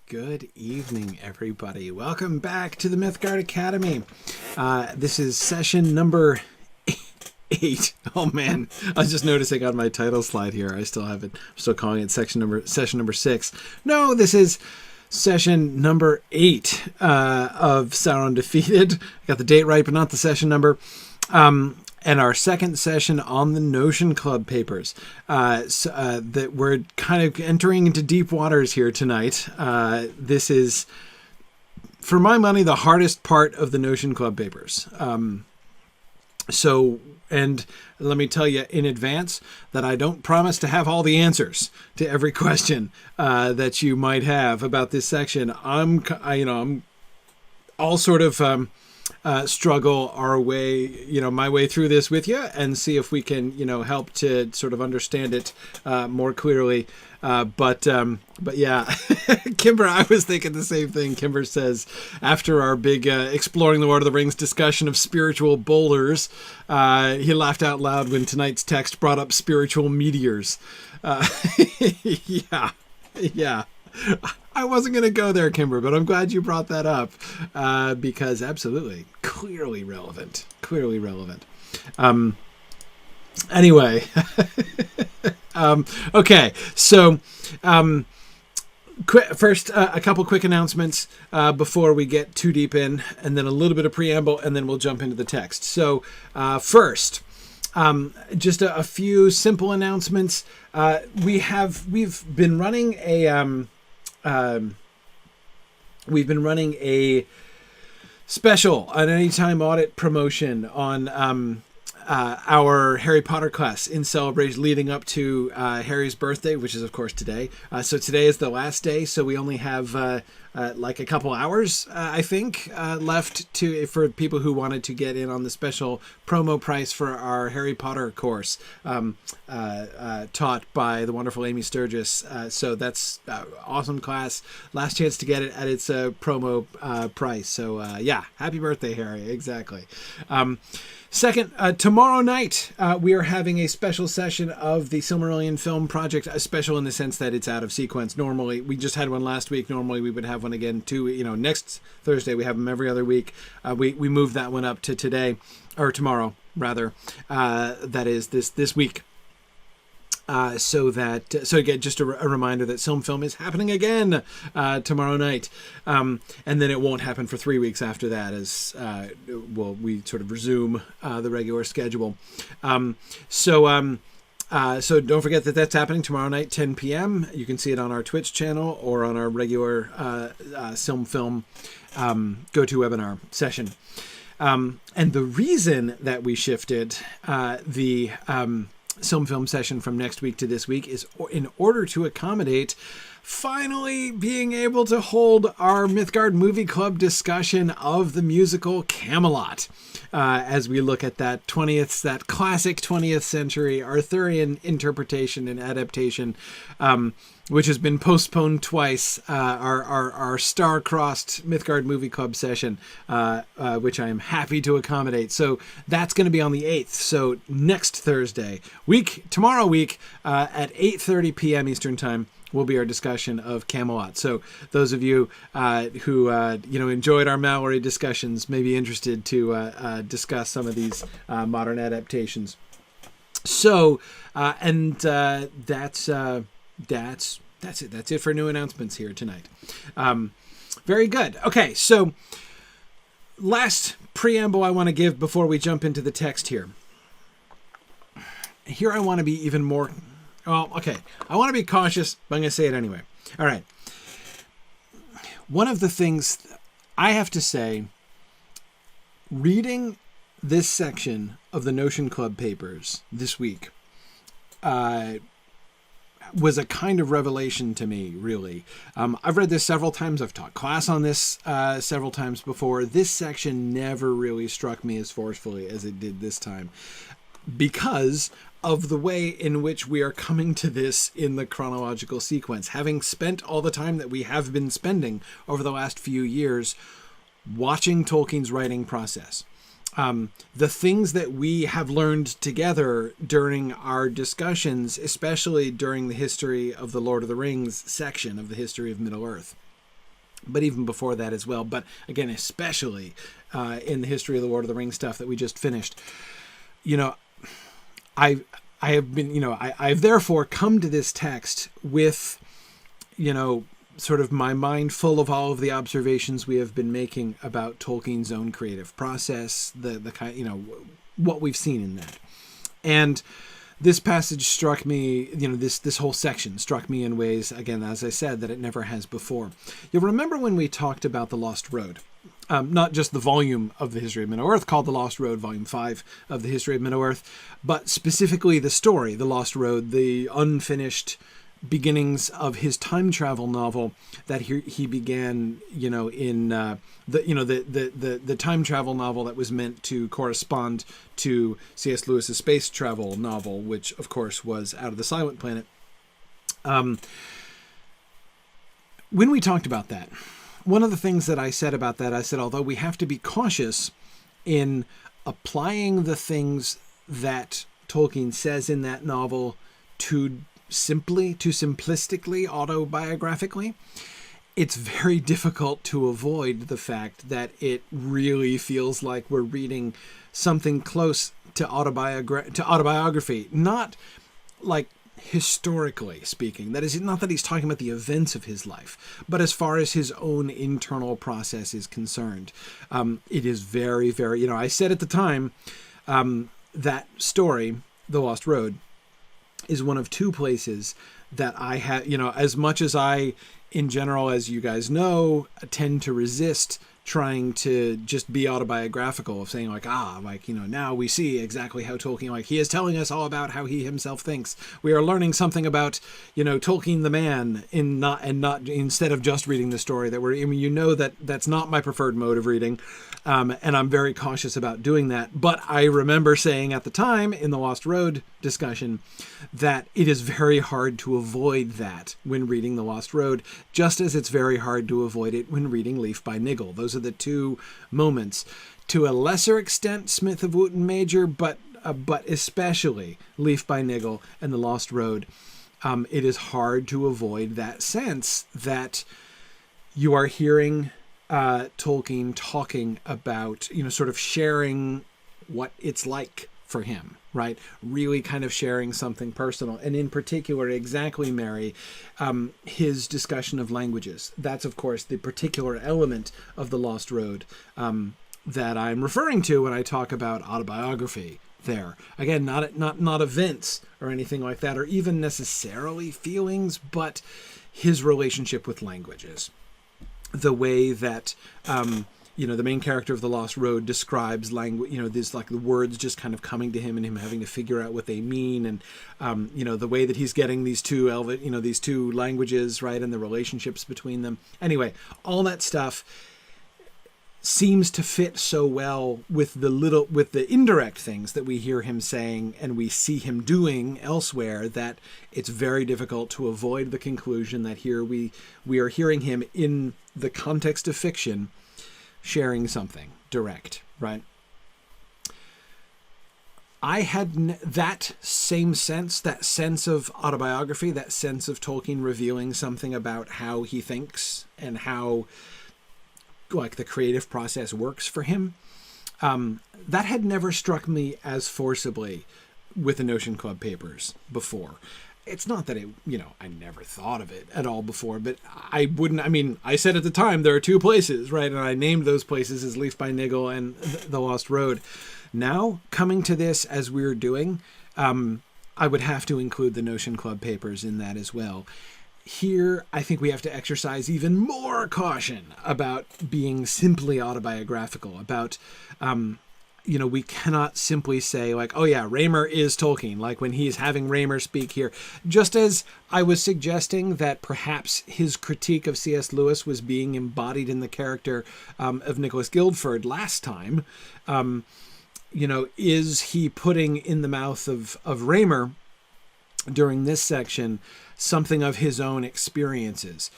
Good evening, everybody. Welcome back to the Mythgard Academy. This is session number 8. Oh man, I was just noticing on my title slide here. I still have it. I'm still calling it session number 6. No, this is session number 8 of Sauron Defeated. I got the date right, but not the session number. And our second session on the Notion Club papers. That we're kind of entering into deep waters here tonight. This is, for my money, the hardest part of the Notion Club papers. And let me tell you in advance that I don't promise to have all the answers to every question that you might have about this section. I'm all sort of struggle our way, my way through this with you and see if we can, help to sort of understand it more clearly. But yeah, Kimber, I was thinking the same thing. Kimber says, after our big exploring the Lord of the Rings discussion of spiritual boulders, he laughed out loud when tonight's text brought up spiritual meteors. Yeah. I wasn't going to go there, Kimber, but I'm glad you brought that up because absolutely, clearly relevant. Anyway, okay, so first, a couple quick announcements before we get too deep in, and then a little bit of preamble, and then we'll jump into the text. So first, just a few simple announcements. We've been running a special, an anytime audit promotion on our Harry Potter class in celebration leading up to Harry's birthday, which is of course today. So today is the last day, so we only have like a couple hours, I think, left for people who wanted to get in on the special promo price for our Harry Potter course taught by the wonderful Amy Sturgis. So that's awesome class. Last chance to get it at its promo price. So yeah, happy birthday, Harry. Exactly. Second, tomorrow night, we are having a special session of the Silmarillion Film Project, special in the sense that it's out of sequence. Normally, we just had one last week. Normally, we would have one again next Thursday. We have them every other week. We moved that one up to today, or tomorrow, rather. That is this week. So again, just a reminder that Film is happening again tomorrow night, and then it won't happen for 3 weeks after that, as we sort of resume the regular schedule. So don't forget that that's happening tomorrow night, 10 p.m. You can see it on our Twitch channel or on our regular Film GoToWebinar session. And the reason that we shifted the Film session from next week to this week is in order to accommodate finally being able to hold our Mythgard Movie Club discussion of the musical Camelot, as we look at that classic 20th century Arthurian interpretation and adaptation, which has been postponed twice, our star-crossed Mythgard Movie Club session, which I am happy to accommodate. So that's going to be on the 8th. So next Thursday, tomorrow week, at 8:30 p.m. Eastern Time, will be our discussion of Camelot. So those of you who enjoyed our Mallory discussions may be interested to discuss some of these modern adaptations. So, that's it. That's it for new announcements here tonight. Very good. Okay, so last preamble I want to give before we jump into the text here. Here I want to be even more... Well, okay, I want to be cautious, but I'm going to say it anyway. All right. One of the things I have to say, reading this section of the Notion Club papers this week was a kind of revelation to me, really. I've read this several times. I've taught class on this several times before. This section never really struck me as forcefully as it did this time, because of the way in which we are coming to this in the chronological sequence. Having spent all the time that we have been spending over the last few years watching Tolkien's writing process, the things that we have learned together during our discussions, especially during the history of the Lord of the Rings section of the history of Middle-earth, but even before that as well. But again, especially in the history of the Lord of the Rings stuff that we just finished, you know, I have been, you know, I've therefore come to this text with, you know, sort of my mind full of all of the observations we have been making about Tolkien's own creative process, the kind, you know, what we've seen in that. And this passage struck me, you know, this whole section struck me in ways, again, as I said, that it never has before. You'll remember when we talked about The Lost Road, not just the volume of the History of Middle-earth called The Lost Road, Volume 5 of the History of Middle-earth, but specifically the story, The Lost Road, the unfinished beginnings of his time travel novel that he began, you know, in the time travel novel that was meant to correspond to C.S. Lewis's space travel novel, which of course was Out of the Silent Planet. When we talked about that, one of the things that I said about that, I said, although we have to be cautious in applying the things that Tolkien says in that novel too simplistically, autobiographically, it's very difficult to avoid the fact that it really feels like we're reading something close to autobiography, not like historically speaking. That is not that he's talking about the events of his life, but as far as his own internal process is concerned. It is very, very, you know, I said at the time, that story, The Lost Road, is one of two places that I have, you know, as much as I, in general, as you guys know, tend to resist trying to just be autobiographical, of saying like, you know, now we see exactly how Tolkien, like, he is telling us all about how he himself thinks. We are learning something about, you know, Tolkien the man not instead of just reading the story that I mean, you know, that's not my preferred mode of reading. And I'm very cautious about doing that. But I remember saying at the time in the Lost Road discussion that it is very hard to avoid that when reading The Lost Road, just as it's very hard to avoid it when reading Leaf by Niggle. Those are the two moments. To a lesser extent, Smith of Wootton Major, but especially Leaf by Niggle and The Lost Road. It is hard to avoid that sense that you are hearing Tolkien talking about, you know, sort of sharing what it's like for him, right? Really kind of sharing something personal. And in particular, exactly, Mary, his discussion of languages. That's, of course, the particular element of The Lost Road that I'm referring to when I talk about autobiography there. Again, not events or anything like that, or even necessarily feelings, but his relationship with languages. The way that, you know, the main character of The Lost Road describes language, you know, there's like the words just kind of coming to him and him having to figure out what they mean. And, you know, the way that he's getting these two languages, right, and the relationships between them. Anyway, all that stuff seems to fit so well with the indirect things that we hear him saying and we see him doing elsewhere, that it's very difficult to avoid the conclusion that here we are hearing him in the context of fiction sharing something direct, right? I had that same sense, that sense of autobiography, that sense of Tolkien revealing something about how he thinks and how, like, the creative process works for him. That had never struck me as forcibly with the Notion Club papers before. It's not that I never thought of it at all before, but I said at the time there are two places, right? And I named those places as Leaf by Niggle and The Lost Road. Now, coming to this as we're doing, I would have to include the Notion Club papers in that as well. Here, I think we have to exercise even more caution about being simply autobiographical, about, we cannot simply say like, oh yeah, Raymer is Tolkien, like when he's having Raymer speak here. Just as I was suggesting that perhaps his critique of C.S. Lewis was being embodied in the character of Nicholas Guildford last time, is he putting in the mouth of Raymer during this section something of his own experiences?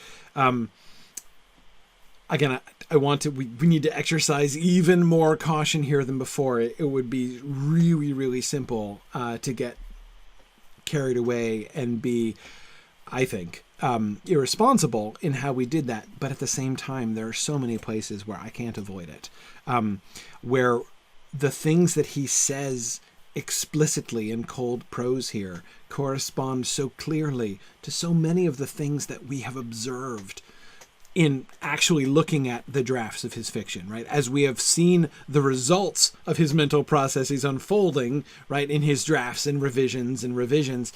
Again, we need to exercise even more caution here than before. It would be really, really simple to get carried away and be, I think, irresponsible in how we did that. But at the same time, there are so many places where I can't avoid it, where the things that he says explicitly in cold prose here correspond so clearly to so many of the things that we have observed in actually looking at the drafts of his fiction, right? As we have seen the results of his mental processes unfolding, right, in his drafts and revisions,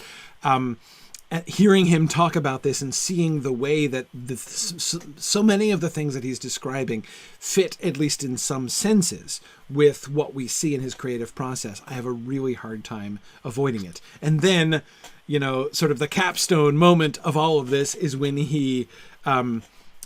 hearing him talk about this and seeing the way that so many of the things that he's describing fit, at least in some senses, with what we see in his creative process, I have a really hard time avoiding it. And then, sort of the capstone moment of all of this is when he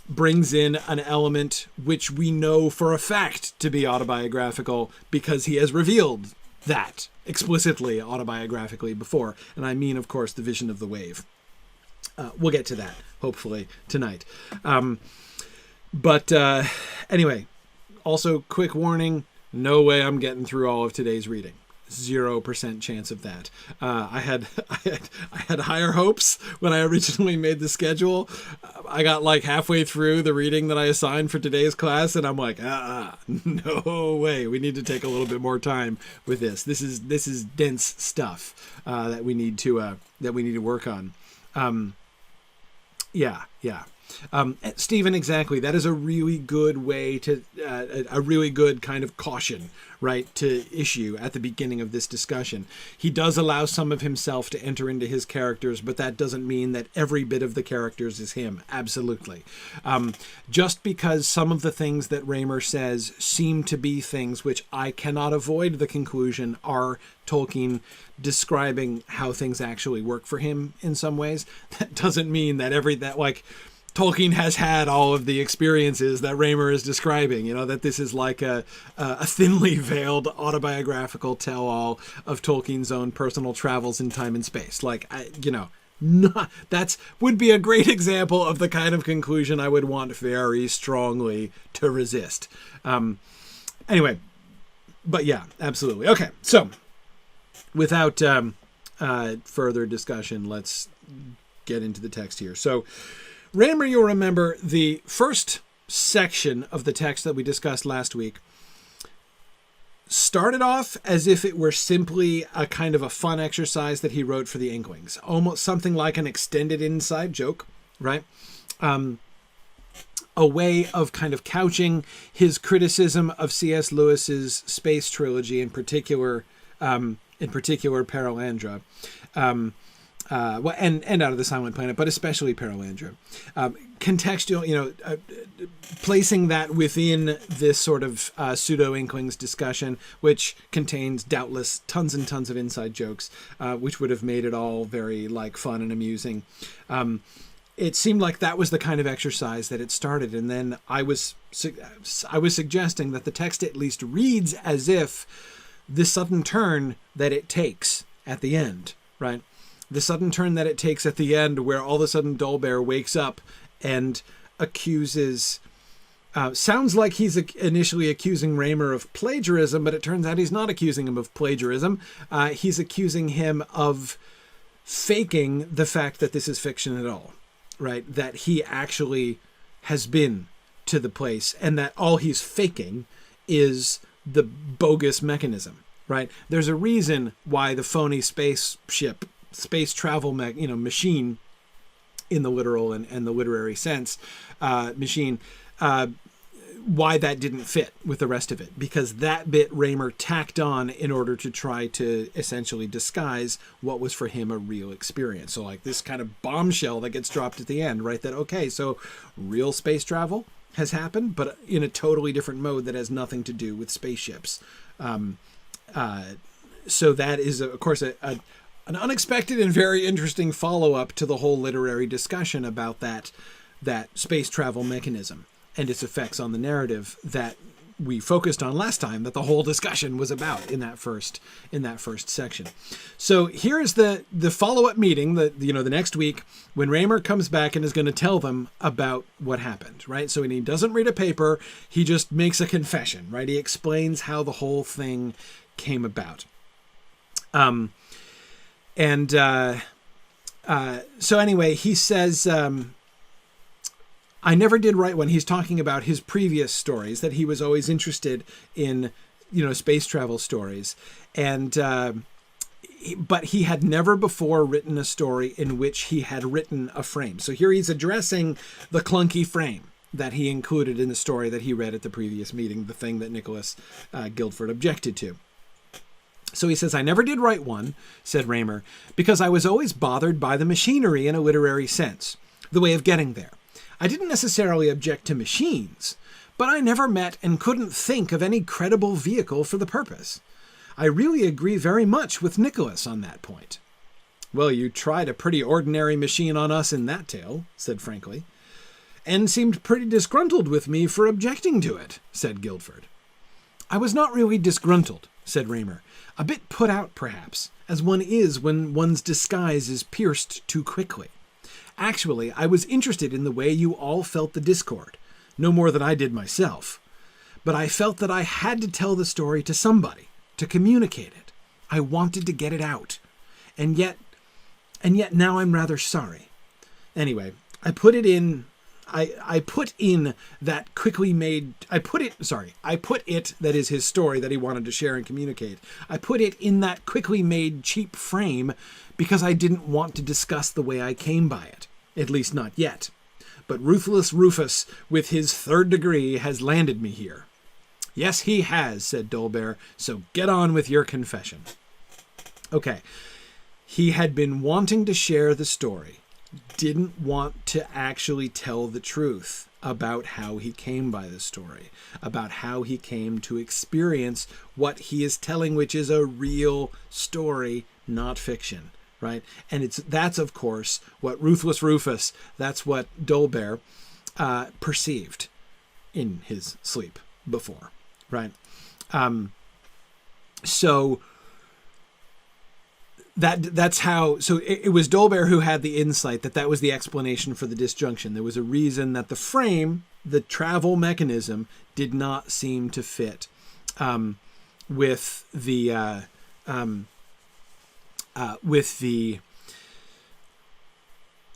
brings in an element which we know for a fact to be autobiographical because he has revealed that explicitly autobiographically before. And I mean, of course, the vision of the wave. We'll get to that, hopefully, tonight. But anyway, also quick warning, no way I'm getting through all of today's reading. 0% chance of that. I had higher hopes when I originally made the schedule. I got like halfway through the reading that I assigned for today's class, and I'm like, no way. We need to take a little bit more time with this. This is dense stuff that we need to work on. Yeah. Stephen, exactly. That is a really good way to, a really good kind of caution, right, to issue at the beginning of this discussion. He does allow some of himself to enter into his characters, but that doesn't mean that every bit of the characters is him. Absolutely. Just because some of the things that Raymer says seem to be things which I cannot avoid the conclusion are Tolkien describing how things actually work for him in some ways, that doesn't mean that Tolkien has had all of the experiences that Raymer is describing, that this is like a thinly veiled autobiographical tell-all of Tolkien's own personal travels in time and space. That's would be a great example of the kind of conclusion I would want very strongly to resist. Anyway, but yeah, absolutely. Okay, so without further discussion, let's get into the text here. So, Raymer, you'll remember the first section of the text that we discussed last week started off as if it were simply a kind of a fun exercise that he wrote for the Inklings, almost something like an extended inside joke, right? A way of kind of couching his criticism of C.S. Lewis's space trilogy, in particular Perelandra. And Out of the Silent Planet, but especially Perelandra. Contextual, placing that within this sort of pseudo-Inklings discussion, which contains doubtless tons and tons of inside jokes, which would have made it all very fun and amusing. It seemed like that was the kind of exercise that it started, and then I was suggesting that the text at least reads as if the sudden turn that it takes at the end, right? The sudden turn that it takes at the end, where all of a sudden Dolbear wakes up and accuses... sounds like he's initially accusing Raymer of plagiarism, but it turns out he's not accusing him of plagiarism. He's accusing him of faking the fact that this is fiction at all, right? That he actually has been to the place, and that all he's faking is the bogus mechanism, right? There's a reason why the phony space travel machine in the literal and the literary sense, machine, why that didn't fit with the rest of it, because that bit Raymer tacked on in order to try to essentially disguise what was for him a real experience. So this kind of bombshell that gets dropped at the end, right? That, okay, so real space travel has happened, but in a totally different mode that has nothing to do with spaceships. So that is, of course, an unexpected and very interesting follow-up to the whole literary discussion about that space travel mechanism and its effects on the narrative that we focused on last time, that the whole discussion was about in that first section. So here is the follow-up meeting, the next week, when Raymer comes back and is going to tell them about what happened, right? So when he doesn't read a paper, he just makes a confession, right? He explains how the whole thing came about. So anyway, he says, I never did write one. He's talking about his previous stories, that he was always interested in, space travel stories. And, but he had never before written a story in which he had written a frame. So here he's addressing the clunky frame that he included in the story that he read at the previous meeting, the thing that Nicholas Guildford objected to. So he says, I never did write one, said Raymer, because I was always bothered by the machinery in a literary sense, the way of getting there. I didn't necessarily object to machines, but I never met and couldn't think of any credible vehicle for the purpose. I really agree very much with Nicholas on that point. Well, you tried a pretty ordinary machine on us in that tale, said Frankly, and seemed pretty disgruntled with me for objecting to it, said Guildford. I was not really disgruntled, said Raymer. A bit put out, perhaps, as one is when one's disguise is pierced too quickly. Actually, I was interested in the way you all felt the discord, no more than I did myself. But I felt that I had to tell the story to somebody, to communicate it. I wanted to get it out. And yet now I'm rather sorry. Anyway, I put it, that is his story that he wanted to share and communicate. I put it in that quickly made cheap frame because I didn't want to discuss the way I came by it, at least not yet. But Ruthless Rufus, with his 3rd degree, has landed me here. Yes, he has, said Dolbear, so get on with your confession. Okay, he had been wanting to share the story, didn't want to actually tell the truth about how he came by the story, about how he came to experience what he is telling, which is a real story, not fiction, right? And that's of course what Ruthless Rufus, that's what Dolbear perceived in his sleep before, right? So that's how. So it was Dolbear who had the insight that was the explanation for the disjunction. There was a reason that the frame, the travel mechanism, did not seem to fit with the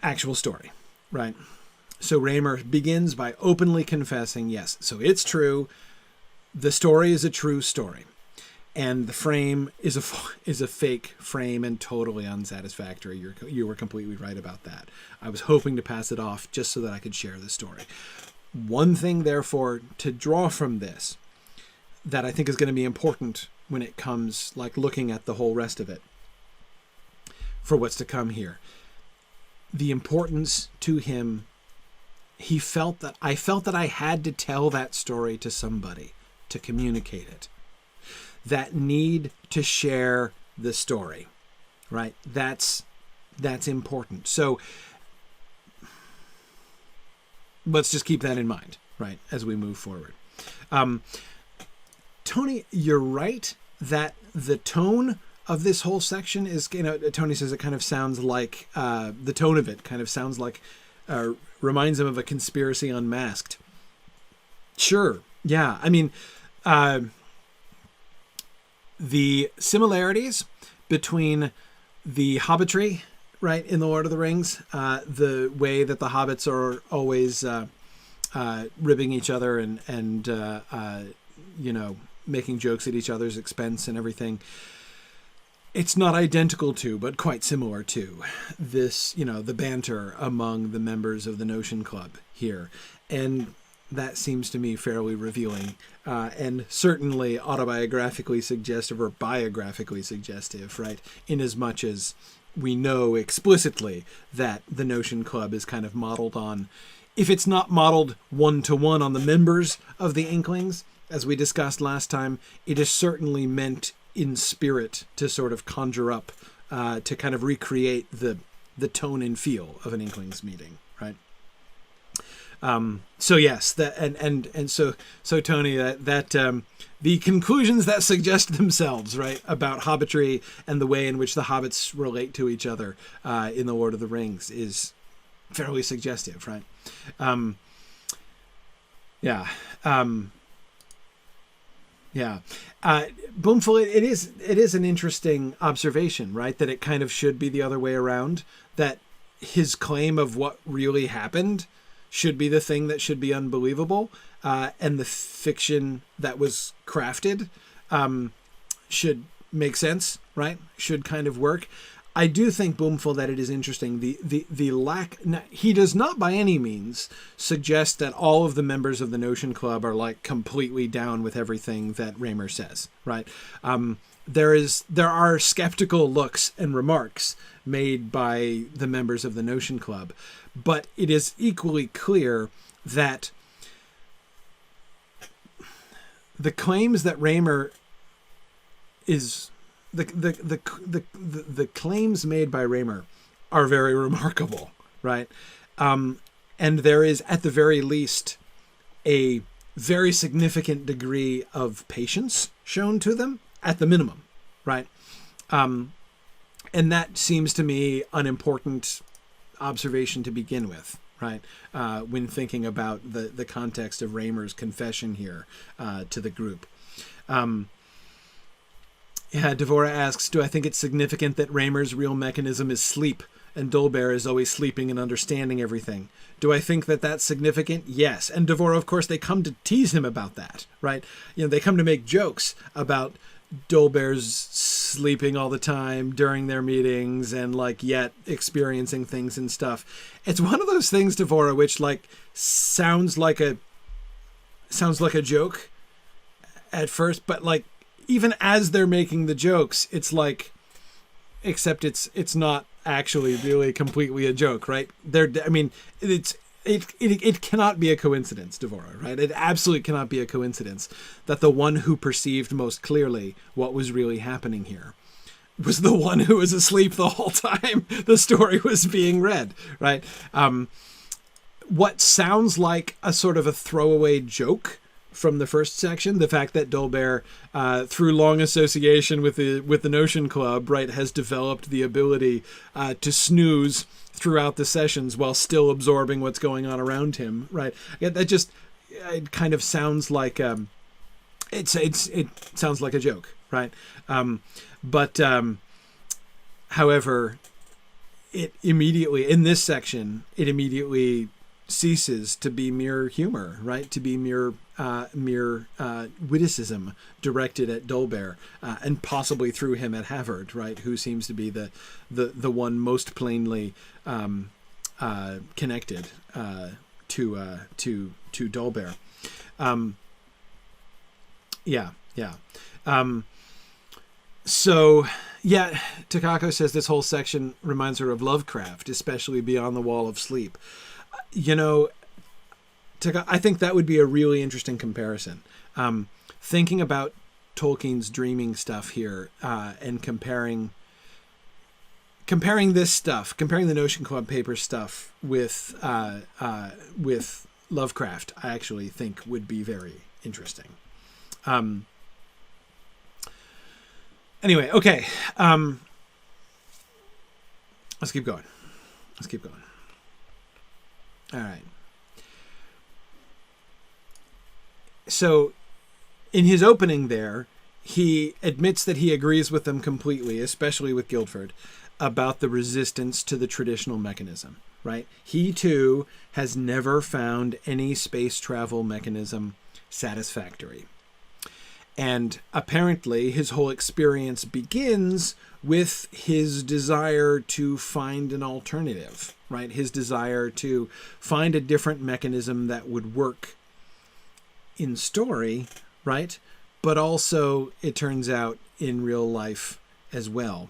actual story, right? So Raymer begins by openly confessing, yes, so it's true. The story is a true story. And the frame is a fake frame and totally unsatisfactory. You were completely right about that. I was hoping to pass it off just so that I could share the story. One thing, therefore, to draw from this that I think is going to be important when it comes like looking at the whole rest of it for what's to come here. The importance to him, I felt that I had to tell that story to somebody to communicate it. That need to share the story, right? That's important. So let's just keep that in mind, right, as we move forward. Tony, you're right that the tone of this whole section is, Tony says it kind of sounds like, the tone of it kind of sounds like, reminds him of a Conspiracy Unmasked. Sure. Yeah. I mean, the similarities between the hobbitry, right, in the Lord of the Rings, the way that the hobbits are always ribbing each other and making jokes at each other's expense and everything. It's not identical to, but quite similar to this, the banter among the members of the Notion Club here. And that seems to me fairly revealing and certainly autobiographically suggestive or biographically suggestive, right? In as much as we know explicitly that the Notion Club is kind of modeled on, if it's not modeled one-to-one on the members of the Inklings, as we discussed last time, it is certainly meant in spirit to sort of conjure up, to kind of recreate the tone and feel of an Inklings meeting, right? So yes, that and so Tony, that the conclusions that suggest themselves, right, about hobbitry and the way in which the hobbits relate to each other in the Lord of the Rings is fairly suggestive, right? Boomful, it is an interesting observation, right? That it kind of should be the other way around. that his claim of what really happened should be the thing that should be unbelievable, and the fiction that was crafted should make sense, right? Should kind of work. I do think, Boomful, that it is interesting. The lack... He does not by any means suggest that all of the members of the Notion Club are like completely down with everything that Raymer says, right? There are skeptical looks and remarks made by the members of the Notion Club, but it is equally clear that the claims that Raymer is... The claims made by Raymer are very remarkable, right? And there is, at the very least, a very significant degree of patience shown to them, at the minimum, right? And that seems to me an important observation to begin with, right? When thinking about the context of Raymer's confession here to the group. Yeah, Devora asks, do I think it's significant that Raymer's real mechanism is sleep and Dolbear is always sleeping and understanding everything? Do I think that that's significant? Yes. And Devora, of course, they come to tease him about that, right? You know, they come to make jokes about Dolbear's sleeping all the time during their meetings and like yet experiencing things and stuff. It's one of those things, Devora, which like sounds like a joke at first, but like even as they're making the jokes, it's like, except it's not actually really completely a joke, right? It cannot be a coincidence, Devora, right? It absolutely cannot be a coincidence that the one who perceived most clearly what was really happening here was the one who was asleep the whole time the story was being read, right? What sounds like a sort of a throwaway joke from the first section, the fact that Dolbear, through long association with the Notion Club, right, has developed the ability to snooze throughout the sessions while still absorbing what's going on around him, right? Yeah, that just it kind of sounds like it sounds like a joke, right? However, it immediately in this section ceases to be mere humor, right? To be mere witticism directed at Dolbear, and possibly through him at Havard, right? Who seems to be the one most plainly connected to Dolbear. So yeah, Takako says this whole section reminds her of Lovecraft, especially Beyond the Wall of Sleep. You know, I think that would be a really interesting comparison. Thinking about Tolkien's dreaming stuff here, and comparing this stuff, comparing the Notion Club paper stuff with Lovecraft, I actually think would be very interesting. Anyway, okay. Let's keep going. All right. So in his opening there, he admits that he agrees with them completely, especially with Guildford, about the resistance to the traditional mechanism, right? He too has never found any space travel mechanism satisfactory. And apparently his whole experience begins with his desire to find an alternative, right? His desire to find a different mechanism that would work in story, right? But also, it turns out, in real life as well.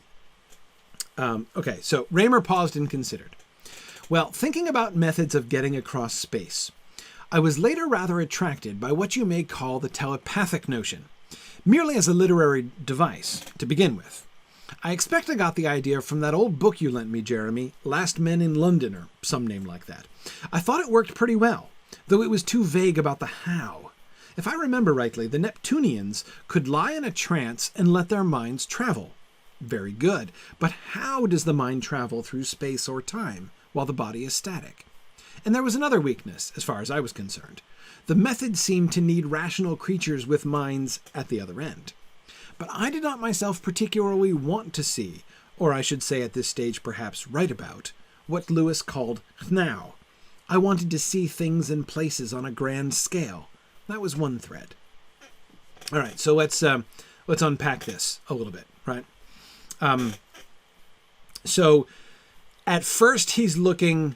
Okay, so Raymer paused and considered. Well, thinking about methods of getting across space, I was later rather attracted by what you may call the telepathic notion, merely as a literary device to begin with. I expect I got the idea from that old book you lent me, Jeremy, Last Men in London, or some name like that. I thought it worked pretty well, though it was too vague about the how. If I remember rightly, the Neptunians could lie in a trance and let their minds travel. Very good, but how does the mind travel through space or time while the body is static? And there was another weakness, as far as I was concerned. The method seemed to need rational creatures with minds at the other end. But I did not myself particularly want to see, or I should say at this stage perhaps write about, what Lewis called now. I wanted to see things and places on a grand scale. That was one thread. All right, so let's unpack this a little bit, right? So at first he's looking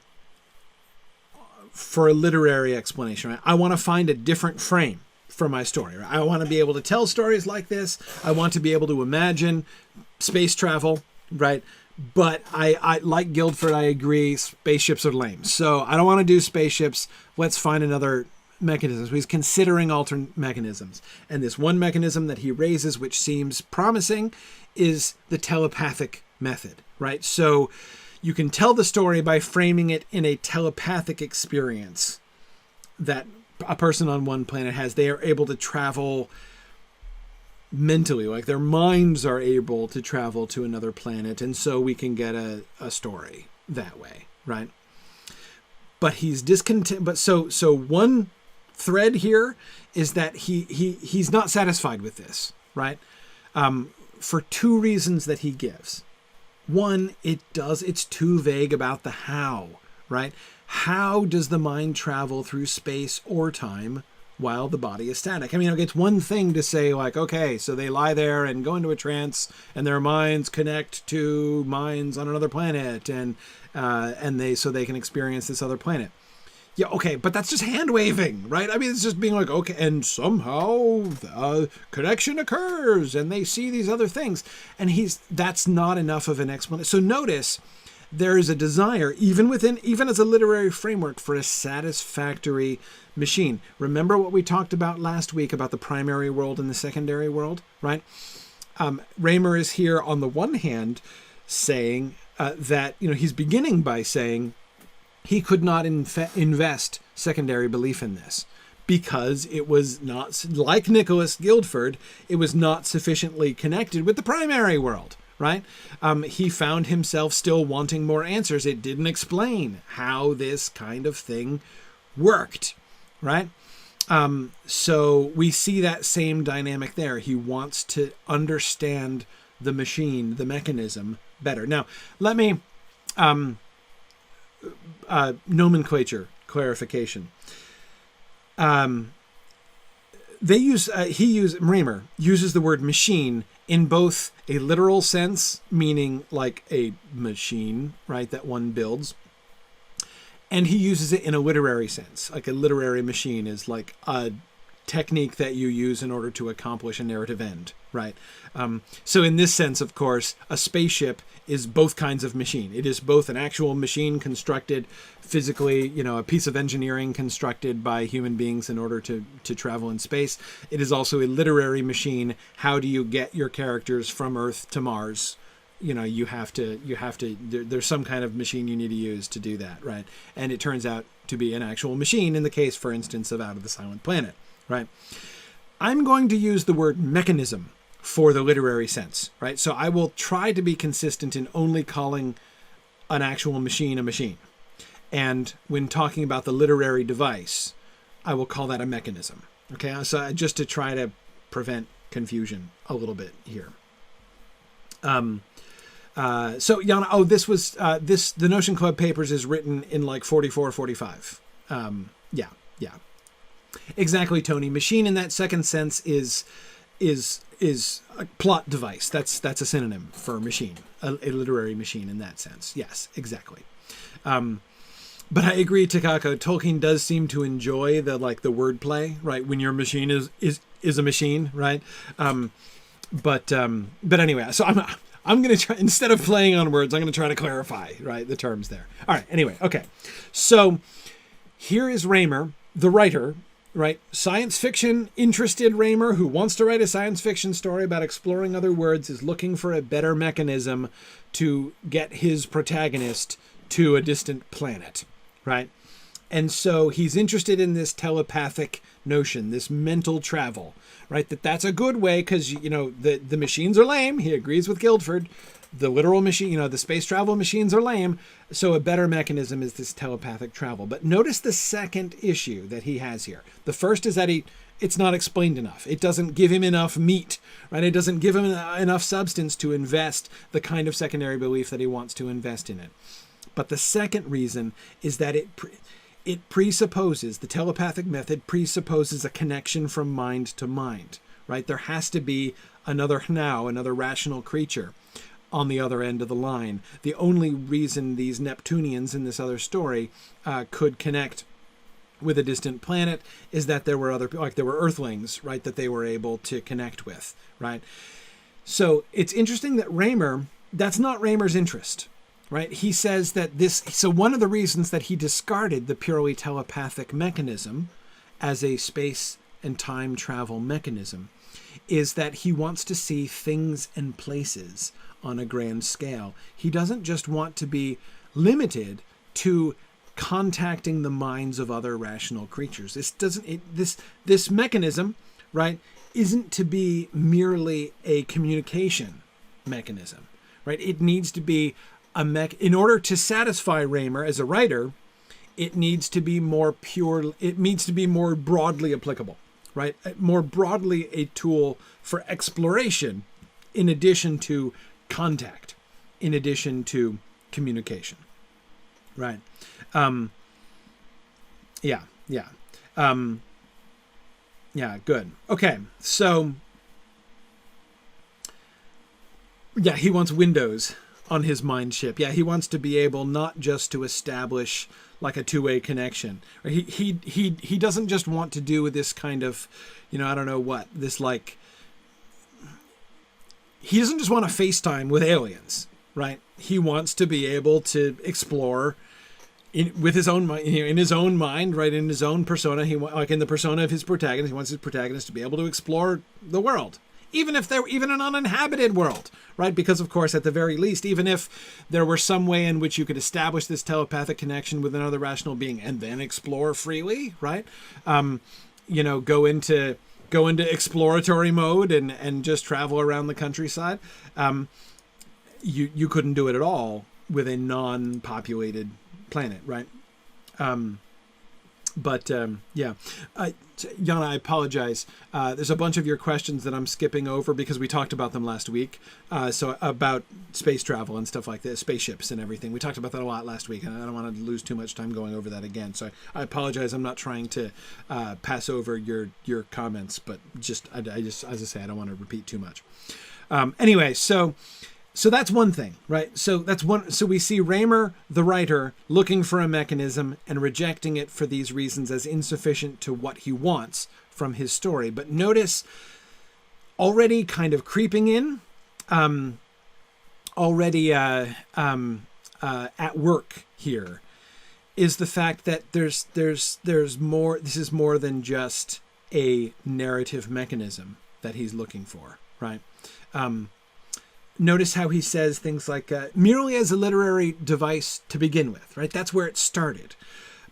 for a literary explanation, right? I want to find a different frame for my story, right? I want to be able to tell stories like this. I want to be able to imagine space travel, right? But I like Guildford, I agree, spaceships are lame. So I don't want to do spaceships. Let's find another mechanism. So he's considering alternate mechanisms. And this one mechanism that he raises, which seems promising, is the telepathic method, right? So you can tell the story by framing it in a telepathic experience that a person on one planet has. They are able to travel mentally, like their minds are able to travel to another planet. And so we can get a story that way, right? But he's discontent. But so one thread here is that he's not satisfied with this, right? For two reasons that he gives. One, it's too vague about the how, right? How does the mind travel through space or time while the body is static? I mean, it's one thing to say like, okay, so they lie there and go into a trance and their minds connect to minds on another planet and so they can experience this other planet. Yeah, okay, but that's just hand waving, right? I mean, it's just being like, okay, and somehow the connection occurs and they see these other things. And that's not enough of an explanation. So notice there is a desire, even as a literary framework, for a satisfactory machine. Remember what we talked about last week about the primary world and the secondary world, right? Raymer is here on the one hand saying that, he's beginning by saying, he could not invest secondary belief in this because it was not, like Nicholas Guildford, it was not sufficiently connected with the primary world, right? He found himself still wanting more answers. It didn't explain how this kind of thing worked, right? So we see that same dynamic there. He wants to understand the machine, the mechanism better. Now, let me... nomenclature clarification. Raymer uses the word machine in both a literal sense, meaning like a machine, right, that one builds, and he uses it in a literary sense. Like a literary machine is like a technique that you use in order to accomplish a narrative end, right? So in this sense, of course, a spaceship is both kinds of machine. It is both an actual machine constructed physically, a piece of engineering constructed by human beings in order to travel in space. It is also a literary machine. How do you get your characters from Earth to Mars? There's some kind of machine you need to use to do that, right? And it turns out to be an actual machine in the case, for instance, of Out of the Silent Planet, right? I'm going to use the word mechanism for the literary sense, right? So I will try to be consistent in only calling an actual machine a machine. And when talking about the literary device, I will call that a mechanism. Okay, so just to try to prevent confusion a little bit here. So Yana, the Notion Club papers is written in like 44, 45. Yeah. Exactly, Tony. Machine in that second sense is a plot device. That's a synonym for machine, a literary machine in that sense. Yes, exactly. But I agree, Takako. Tolkien does seem to enjoy the wordplay, right? When your machine is a machine, right? But anyway, so I'm going to try, instead of playing on words, I'm going to try to clarify, right, the terms there. All right. Anyway, okay. So here is Raymer, the writer, right? Science fiction interested Raymer, who wants to write a science fiction story about exploring other worlds, is looking for a better mechanism to get his protagonist to a distant planet, right? And so he's interested in this telepathic notion, this mental travel, right? That's a good way because, the machines are lame. He agrees with Guildford. The literal machine, the space travel machines are lame. So a better mechanism is this telepathic travel. But notice the second issue that he has here. The first is that it's not explained enough. It doesn't give him enough meat, right? It doesn't give him enough substance to invest the kind of secondary belief that he wants to invest in it. But the second reason is that it presupposes, the telepathic method presupposes a connection from mind to mind, right? There has to be another rational creature on the other end of the line. The only reason these Neptunians in this other story could connect with a distant planet is that there were there were Earthlings, right, that they were able to connect with, right? So it's interesting that Raymer, that's not Raymer's interest, right? He says that so one of the reasons that he discarded the purely telepathic mechanism as a space and time travel mechanism is that he wants to see things and places on a grand scale. He doesn't just want to be limited to contacting the minds of other rational creatures. This mechanism, right, isn't to be merely a communication mechanism, right? It needs to be in order to satisfy Raymer as a writer, it needs to be more pure, it needs to be more broadly applicable, right? More broadly a tool for exploration in addition to contact, in addition to communication, right? Yeah, good. Okay, so yeah, he wants windows on his mind ship. Yeah, he wants to be able not just to establish like a two-way connection. He doesn't just want to do this kind of, I don't know what, this like, he doesn't just want to FaceTime with aliens, right? He wants to be able to explore with his own mind, in his own mind, right, in his own persona. Like in the persona of his protagonist, he wants his protagonist to be able to explore the world, even if they're even an uninhabited world, right? Because of course, at the very least, even if there were some way in which you could establish this telepathic connection with another rational being and then explore freely, right? Go into exploratory mode and just travel around the countryside. You couldn't do it at all with a non-populated planet, right? Yana, I apologize. There's a bunch of your questions that I'm skipping over because we talked about them last week. So about space travel and stuff like this, spaceships and everything. We talked about that a lot last week, and I don't want to lose too much time going over that again. So I apologize. I'm not trying to pass over your comments, but I just, as I say, I don't want to repeat too much. Anyway, so that's one thing, right? So we see Raymer, the writer, looking for a mechanism and rejecting it for these reasons as insufficient to what he wants from his story. But notice already kind of creeping in, at work here is the fact that there's more, this is more than just a narrative mechanism that he's looking for, right? Notice how he says things like, merely as a literary device to begin with, right? That's where it started.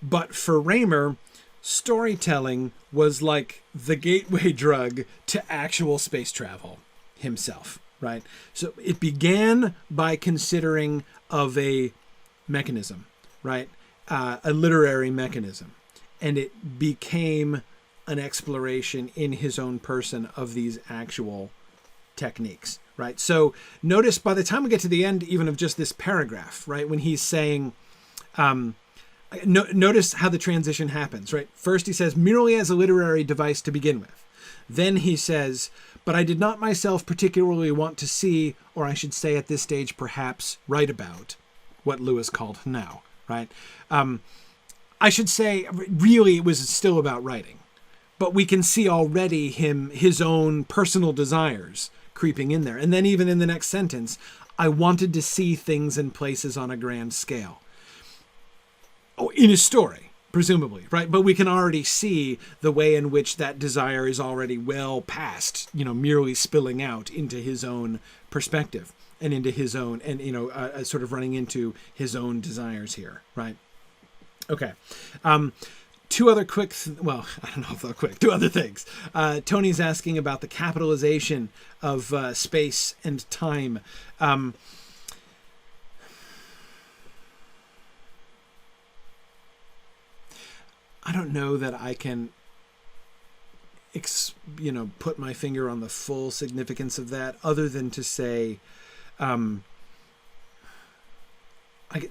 But for Raymer, storytelling was like the gateway drug to actual space travel himself, right? So it began by considering of a mechanism, right? A literary mechanism. And it became an exploration in his own person of these actual techniques, right? So notice by the time we get to the end, even of just this paragraph, right? When he's saying, notice how the transition happens, right? First he says, merely as a literary device to begin with. Then he says, but I did not myself particularly want to see, or I should say at this stage, perhaps write about what Lewis called now, right? I should say, really, it was still about writing, but we can see already his own personal desires creeping in there. And then even in the next sentence, I wanted to see things and places on a grand scale. Oh, in his story, presumably, right? But we can already see the way in which that desire is already well past, merely spilling out into his own perspective and into his own, and, sort of running into his own desires here, right? Okay. Two other quick, two other things. Tony's asking about the capitalization of space and time. I don't know that I can, put my finger on the full significance of that, other than to say,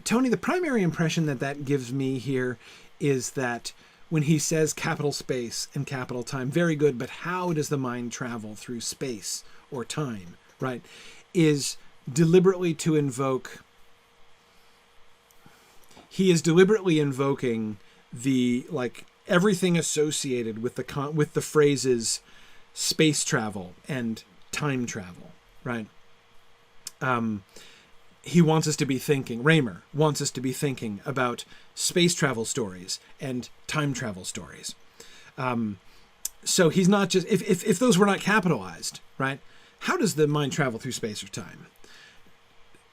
Tony, the primary impression that gives me here is that when he says capital space and capital time, very good, but how does the mind travel through space or time, right? Is deliberately to invoke, he is deliberately invoking the, like, everything associated with the phrases space travel and time travel, right? He wants us to be thinking, Raymer wants us to be thinking about space travel stories and time travel stories. So he's not just, if those were not capitalized, right? How does the mind travel through space or time?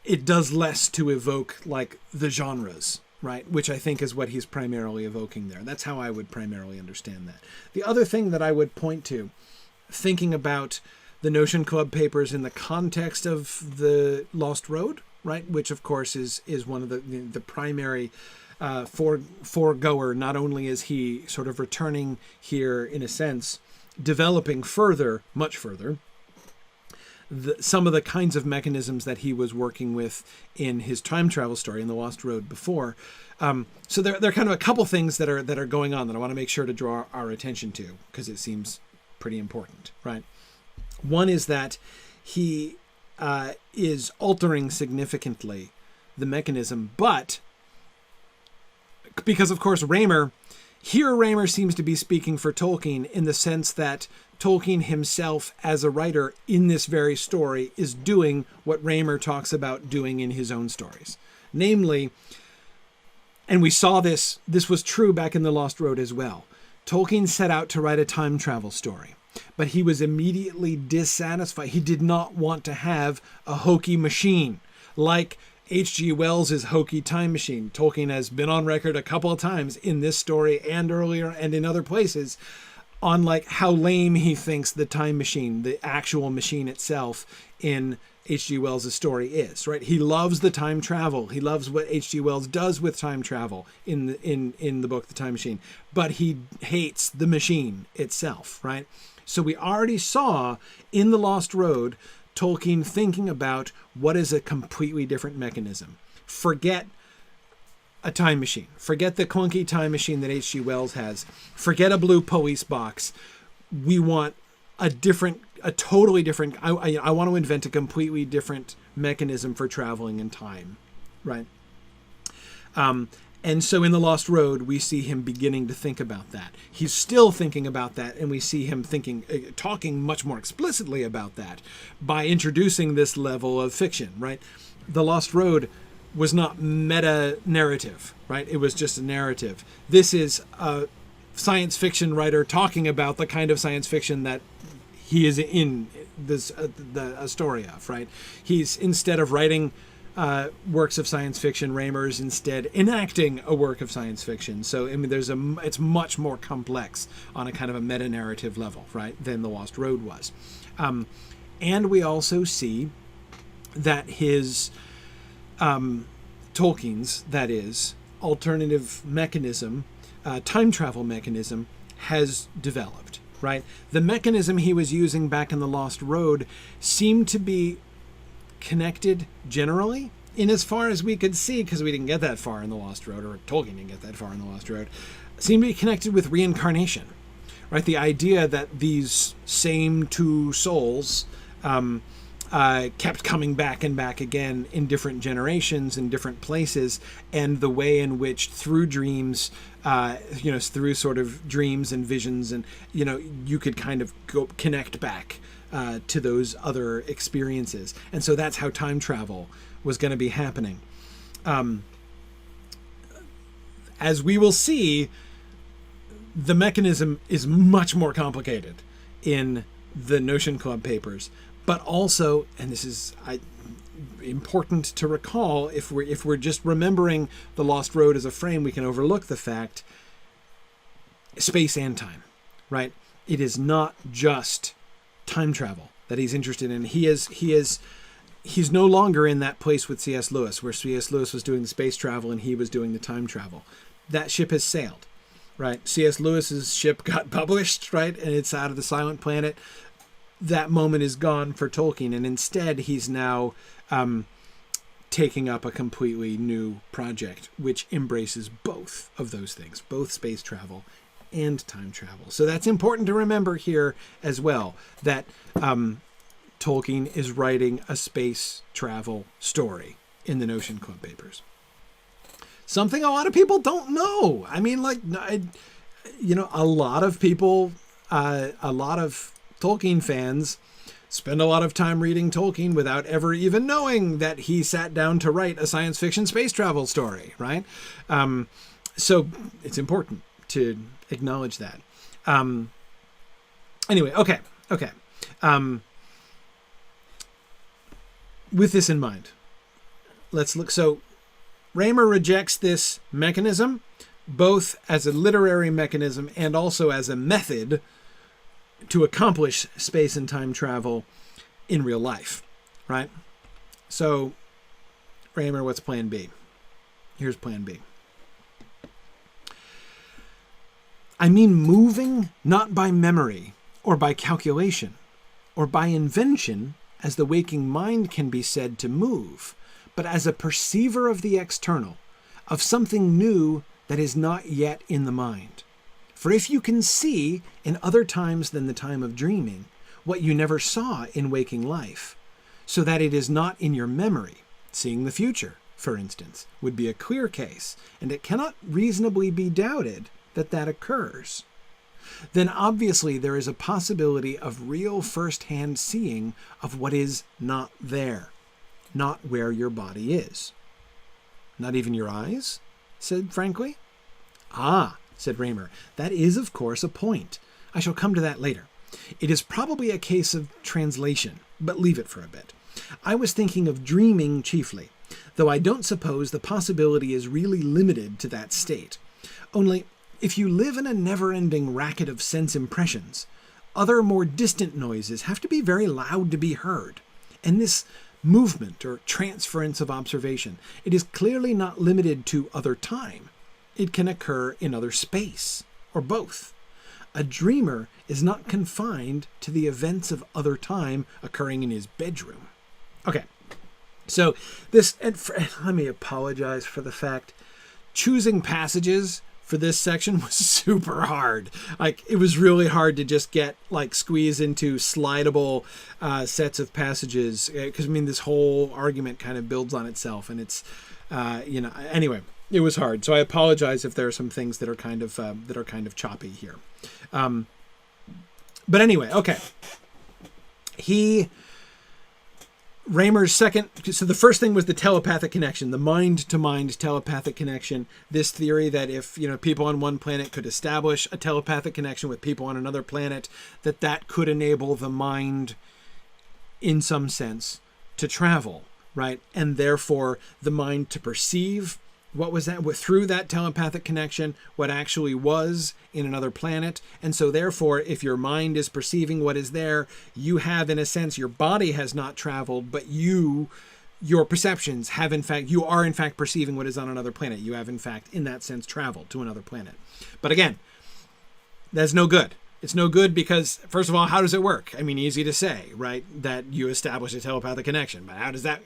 It does less to evoke, like, the genres, right? Which I think is what he's primarily evoking there. That's how I would primarily understand that. The other thing that I would point to, thinking about the Notion Club papers in the context of the Lost Road, right? Which of course is one of the primary foregoer. Not only is he sort of returning here in a sense, developing further, much further, some of the kinds of mechanisms that he was working with in his time travel story in the Lost Road before. So there are kind of a couple things that are going on that I want to make sure to draw our attention to, because it seems pretty important, right? One is that he is altering significantly the mechanism, but because, of course, Raymer seems to be speaking for Tolkien in the sense that Tolkien himself, as a writer in this very story, is doing what Raymer talks about doing in his own stories. Namely, and we saw this was true back in The Lost Road as well, Tolkien set out to write a time travel story, but he was immediately dissatisfied. He did not want to have a hokey machine like H.G. Wells' hokey time machine. Tolkien has been on record a couple of times in this story and earlier and in other places on, like, how lame he thinks the time machine, the actual machine itself in H.G. Wells' story is, right? He loves the time travel. He loves what H.G. Wells does with time travel in the book, The Time Machine, but he hates the machine itself, right? So we already saw in The Lost Road Tolkien thinking about what is a completely different mechanism. Forget a time machine. Forget the clunky time machine that H.G. Wells has. Forget a blue police box. We want a totally different, I want to invent a completely different mechanism for traveling in time, right? And so in The Lost Road, we see him beginning to think about that. He's still thinking about that, and we see him talking much more explicitly about that by introducing this level of fiction, right? The Lost Road was not meta-narrative, right? It was just a narrative. This is a science fiction writer talking about the kind of science fiction that he is in this a story of, right? He's, instead of writing works of science fiction, Raymer's instead enacting a work of science fiction. So, I mean, it's much more complex on a kind of a meta-narrative level, right, than The Lost Road was. And we also see that his, Tolkien's, that is, alternative mechanism, time travel mechanism, has developed, right? The mechanism he was using back in The Lost Road seemed to be connected generally, in as far as we could see, because we didn't get that far in The Lost Road, or Tolkien didn't get that far in The Lost Road, seemed to be connected with reincarnation, right? The idea that these same two souls kept coming back and back again in different generations, in different places, and the way in which through dreams, through sort of dreams and visions, and, you could kind of go connect back to those other experiences. And so that's how time travel was going to be happening. As we will see, the mechanism is much more complicated in the Notion Club papers, but also, and this is important to recall, if we're just remembering The Lost Road as a frame, we can overlook the fact space and time, right? It is not just time travel that he's interested in. He's no longer in that place with C.S. Lewis, where C.S. Lewis was doing the space travel and he was doing the time travel. That ship has sailed, right? C.S. Lewis's ship got published, right? And it's out of the Silent Planet. That moment is gone for Tolkien. And instead, he's now taking up a completely new project, which embraces both of those things, both space travel and time travel. So that's important to remember here as well, that Tolkien is writing a space travel story in the Notion Club papers. Something a lot of people don't know. I mean, like, a lot of people, a lot of Tolkien fans spend a lot of time reading Tolkien without ever even knowing that he sat down to write a science fiction space travel story, right? So it's important to acknowledge that. Anyway, okay. With this in mind, let's look. So Raymer rejects this mechanism, both as a literary mechanism and also as a method to accomplish space and time travel in real life, right? So, Raymer, what's plan B? Here's plan B. I mean moving not by memory or by calculation or by invention, as the waking mind can be said to move, but as a perceiver of the external, of something new that is not yet in the mind. For if you can see in other times than the time of dreaming what you never saw in waking life, so that it is not in your memory, seeing the future, for instance, would be a clear case, and it cannot reasonably be doubted that that occurs, then obviously there is a possibility of real first-hand seeing of what is not there, not where your body is. Not even your eyes? Said Frankly. Ah, said Raymer, that is, of course, a point. I shall come to that later. It is probably a case of translation, but leave it for a bit. I was thinking of dreaming chiefly, though I don't suppose the possibility is really limited to that state. Only, if you live in a never-ending racket of sense impressions, other more distant noises have to be very loud to be heard. And this movement or transference of observation, it is clearly not limited to other time. It can occur in other space, or both. A dreamer is not confined to the events of other time occurring in his bedroom. Okay, so this, and let me apologize for the fact, choosing passages for this section was super hard. Like, it was really hard to just squeeze into slidable sets of passages, because I mean, this whole argument kind of builds on itself, and it's, anyway. It was hard, so I apologize if there are some things that are kind of choppy here. But anyway, okay. Raymer's second. So the first thing was the telepathic connection, the mind-to-mind telepathic connection. This theory that if people on one planet could establish a telepathic connection with people on another planet, that could enable the mind, in some sense, to travel, right, and therefore the mind to perceive. What was that? Through that telepathic connection, what actually was in another planet. And so therefore, if your mind is perceiving what is there, you have, in a sense, your body has not traveled, but your perceptions have, you are in fact perceiving what is on another planet. You have, in fact, in that sense, traveled to another planet. But again, that's no good. It's no good because, first of all, how does it work? I mean, easy to say, right? That you establish a telepathic connection, but how does that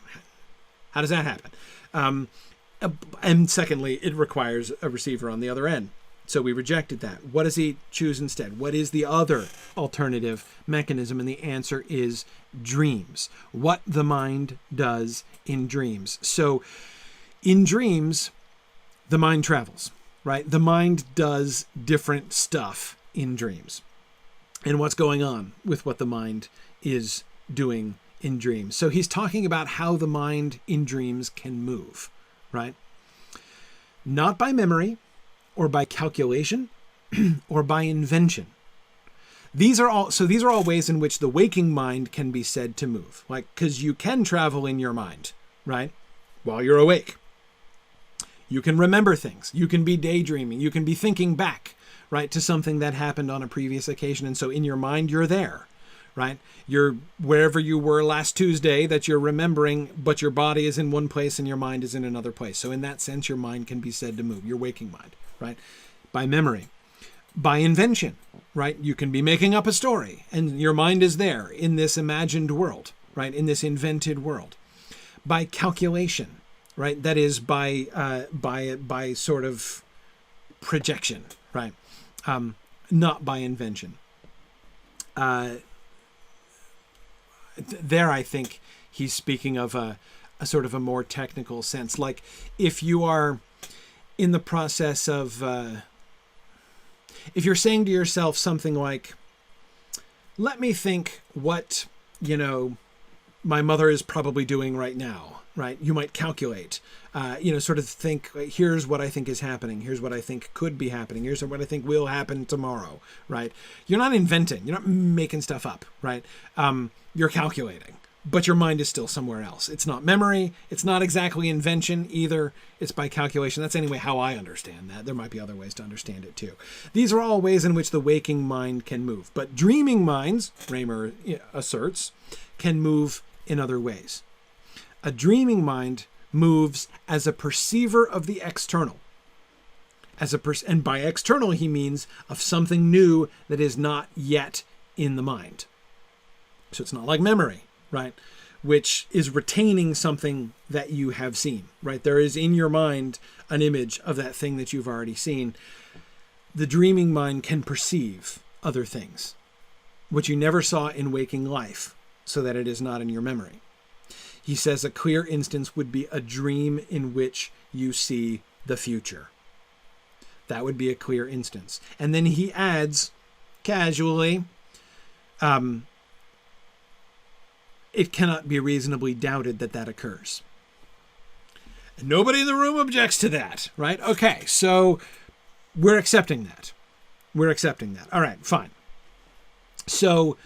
happen? And secondly, it requires a receiver on the other end. So we rejected that. What does he choose instead? What is the other alternative mechanism? And the answer is dreams. What the mind does in dreams. So in dreams, the mind travels, right? The mind does different stuff in dreams. And what's going on with what the mind is doing in dreams. So he's talking about how the mind in dreams can move. Right? Not by memory or by calculation or by invention. These are all ways in which the waking mind can be said to move. Like, because you can travel in your mind, right? While you're awake. You can remember things. You can be daydreaming. You can be thinking back, right, to something that happened on a previous occasion. And so in your mind, you're there. Right? You're wherever you were last Tuesday that you're remembering, but your body is in one place and your mind is in another place. So in that sense, your mind can be said to move, your waking mind, right? By memory, by invention, right? You can be making up a story and your mind is there in this imagined world, right? In this invented world. by calculation, right? That is by sort of projection, right? Not by invention. There, I think he's speaking of a sort of a more technical sense. Like if you are in the process of, if you're saying to yourself something like, let me think what, my mother is probably doing right now, right? You might calculate, sort of think, here's what I think is happening. Here's what I think could be happening. Here's what I think will happen tomorrow, right? You're not inventing. You're not making stuff up, right? You're calculating, but your mind is still somewhere else. It's not memory. It's not exactly invention either. It's by calculation. That's anyway how I understand that. There might be other ways to understand it too. These are all ways in which the waking mind can move. But dreaming minds, Raymer asserts, can move in other ways. A dreaming mind moves as a perceiver of the external. And by external, he means of something new that is not yet in the mind. So it's not like memory, right? Which is retaining something that you have seen, right? There is in your mind an image of that thing that you've already seen. The dreaming mind can perceive other things, which you never saw in waking life, so that it is not in your memory. He says a clear instance would be a dream in which you see the future. That would be a clear instance. And then he adds, casually, it cannot be reasonably doubted that that occurs. And nobody in the room objects to that, right? Okay, so we're accepting that. We're accepting that. All right, fine. So,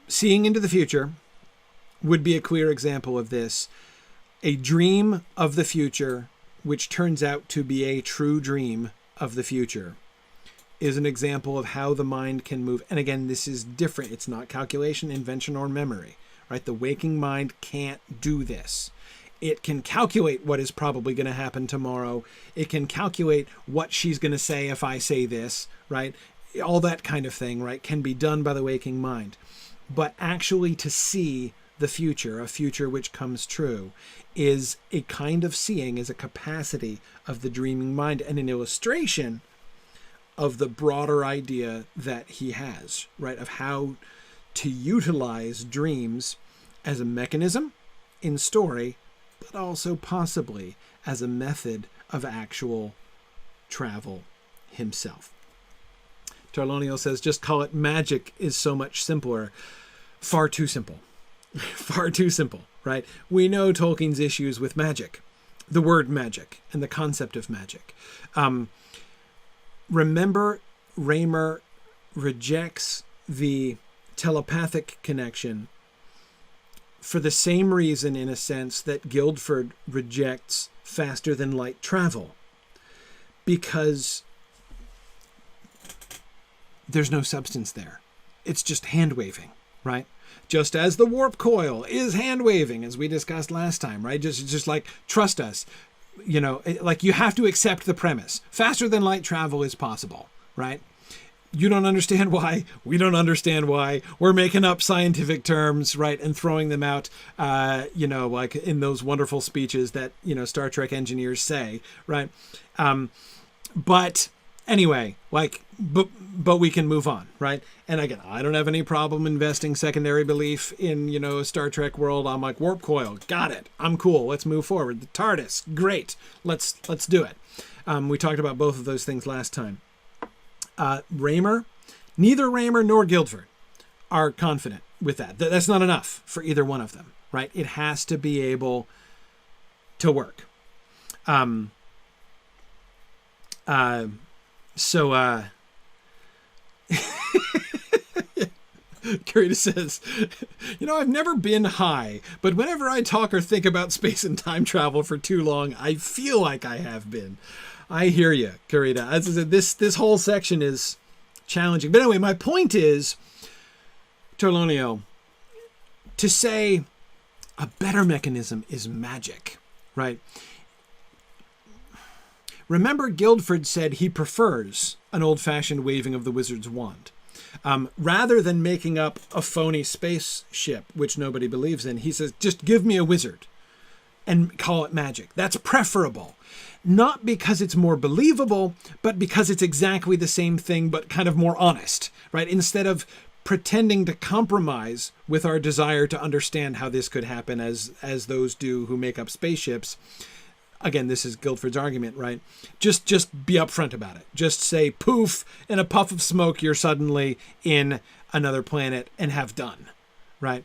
seeing into the future would be a clear example of this. A dream of the future, which turns out to be a true dream of the future, is an example of how the mind can move. And again, this is different. It's not calculation, invention, or memory, right? The waking mind can't do this. It can calculate what is probably going to happen tomorrow. It can calculate what she's going to say if I say this, right? All that kind of thing, right, can be done by the waking mind. But actually to see the future, a future which comes true, is a kind of seeing, is a capacity of the dreaming mind and an illustration of the broader idea that he has, right, of how to utilize dreams as a mechanism in story, but also possibly as a method of actual travel himself. Tarloniel says, just call it magic is so much simpler. Far too simple. Far too simple, right? We know Tolkien's issues with magic, the word magic and the concept of magic. Remember, Raymer rejects the telepathic connection for the same reason, in a sense, that Guildford rejects faster than light travel, because there's no substance there. It's just hand waving, right? Just as the warp coil is hand waving, as we discussed last time, right? Just like, trust us. Like you have to accept the premise. Faster than light travel is possible, right? You don't understand why. We don't understand why. We're making up scientific terms, right? And throwing them out, like in those wonderful speeches that, Star Trek engineers say, right? But anyway, but we can move on, right? And again, I don't have any problem investing secondary belief in, a Star Trek world. I'm like, warp coil, got it. I'm cool. Let's move forward. The TARDIS, great. Let's do it. We talked about both of those things last time. Raymer, neither Raymer nor Guildford are confident with that. That's not enough for either one of them, right? It has to be able to work. Karita says, I've never been high, but whenever I talk or think about space and time travel for too long, I feel like I have been. I hear you, Karita. As I said, this whole section is challenging. But anyway, my point is, Torlonio, to say a better mechanism is magic, right? Remember, Guildford said he prefers an old-fashioned waving of the wizard's wand. Rather than making up a phony spaceship, which nobody believes in, he says, just give me a wizard and call it magic. That's preferable. Not because it's more believable, but because it's exactly the same thing, but kind of more honest, right? Instead of pretending to compromise with our desire to understand how this could happen as those do who make up spaceships. Again, this is Guildford's argument, right? Just be upfront about it. Just say poof, in a puff of smoke, you're suddenly in another planet and have done, right?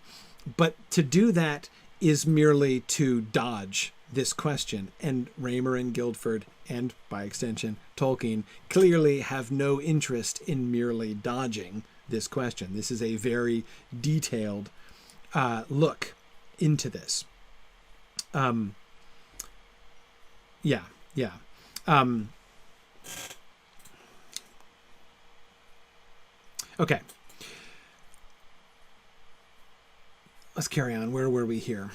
But to do that is merely to dodge this question. And Raymer and Guildford, and by extension, Tolkien, clearly have no interest in merely dodging this question. This is a very detailed look into this. Okay. Let's carry on. Where were we here?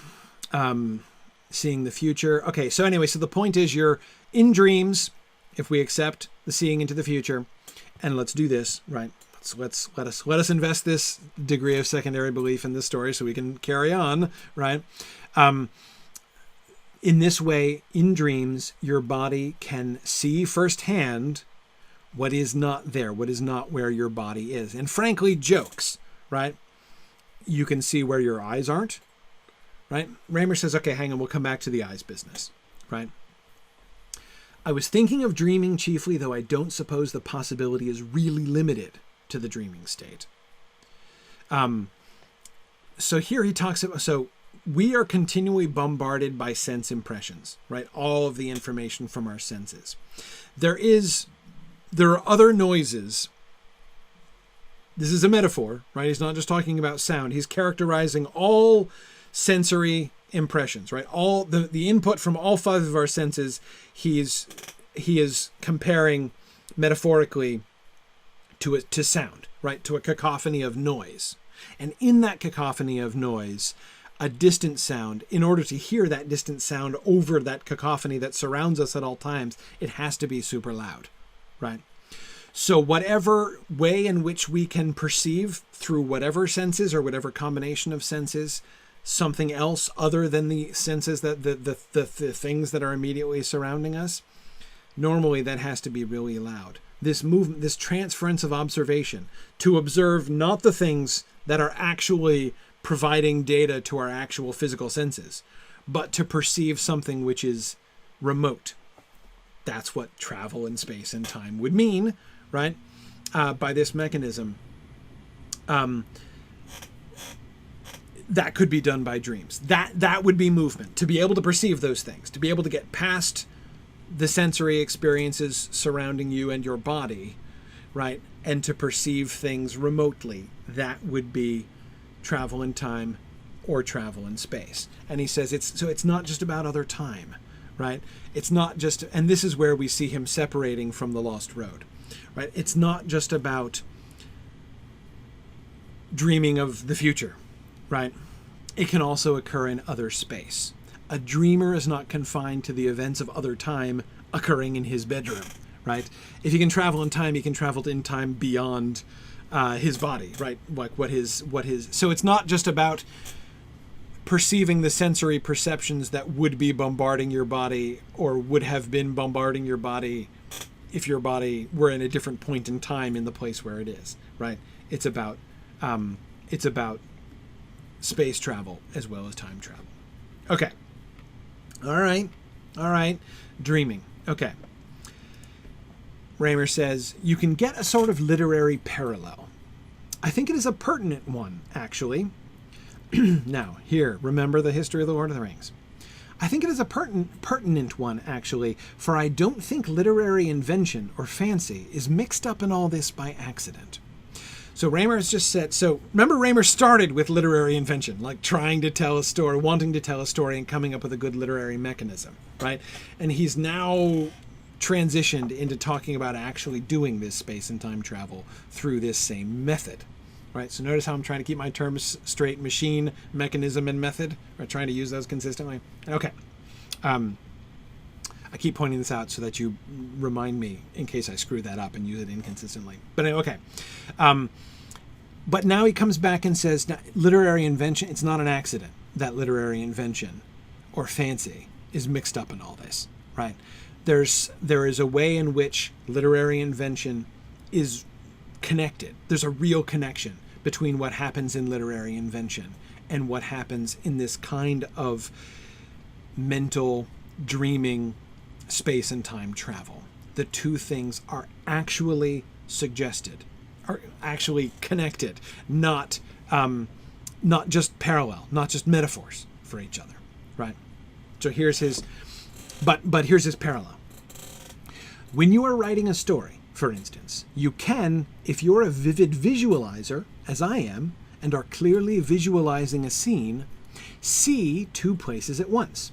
Seeing the future. Okay, so anyway, so the point is you're in dreams, if we accept the seeing into the future, and let's do this, right? Let us invest this degree of secondary belief in this story so we can carry on, right? In this way, in dreams, your body can see firsthand what is not there, what is not where your body is. And frankly, jokes, right? You can see where your eyes aren't, right? Raymer says, okay, hang on, we'll come back to the eyes business, right? I was thinking of dreaming chiefly, though I don't suppose the possibility is really limited to the dreaming state. So here he talks about, so we are continually bombarded by sense impressions, right? All of the information from our senses. There are other noises. This is a metaphor, right? He's not just talking about sound. He's characterizing all sensory impressions, right? All the input from all five of our senses, he is comparing metaphorically to sound, right? To a cacophony of noise. And in that cacophony of noise, a distant sound, in order to hear that distant sound over that cacophony that surrounds us at all times, it has to be super loud, right? So whatever way in which we can perceive through whatever senses or whatever combination of senses, something else other than the senses, that the things that are immediately surrounding us, normally that has to be really loud. This movement, this transference of observation to observe not the things that are actually providing data to our actual physical senses, but to perceive something which is remote. That's what travel in space and time would mean, right? By this mechanism. That could be done by dreams. That would be movement, to be able to perceive those things, to be able to get past the sensory experiences surrounding you and your body, right? And to perceive things remotely. That would be travel in time or travel in space. And he says it's not just about other time, right? It's not just, and this is where we see him separating from the Lost Road, right? It's not just about dreaming of the future, right? It can also occur in other space. A dreamer is not confined to the events of other time occurring in his bedroom, right? If he can travel in time, he can travel in time beyond his body, right? Like what his. So it's not just about perceiving the sensory perceptions that would be bombarding your body or would have been bombarding your body if your body were in a different point in time in the place where it is, right? It's about space travel as well as time travel. Okay. All right. Dreaming. Okay. Raymer says, you can get a sort of literary parallel. I think it is a pertinent one, actually. Now, here, remember the history of the Lord of the Rings. I think it is a pertinent one, actually, for I don't think literary invention or fancy is mixed up in all this by accident. So Raymer has just said, so remember Raymer started with literary invention, like trying to tell a story, wanting to tell a story and coming up with a good literary mechanism, right? And he's now transitioned into talking about actually doing this space and time travel through this same method, right? So notice how I'm trying to keep my terms straight: machine, mechanism, and method. We're trying to use those consistently. Okay. I keep pointing this out so that you remind me in case I screw that up and use it inconsistently. But anyway, okay. But now he comes back and says, literary invention, it's not an accident that literary invention or fancy is mixed up in all this, right? There is a way in which literary invention is connected. There's a real connection between what happens in literary invention and what happens in this kind of mental dreaming space and time travel. The two things are actually suggested, are actually connected, not just parallel, not just metaphors for each other, right? So here's his, but here's his parallel. When you are writing a story, for instance, you can, if you're a vivid visualizer, as I am, and are clearly visualizing a scene, see two places at once.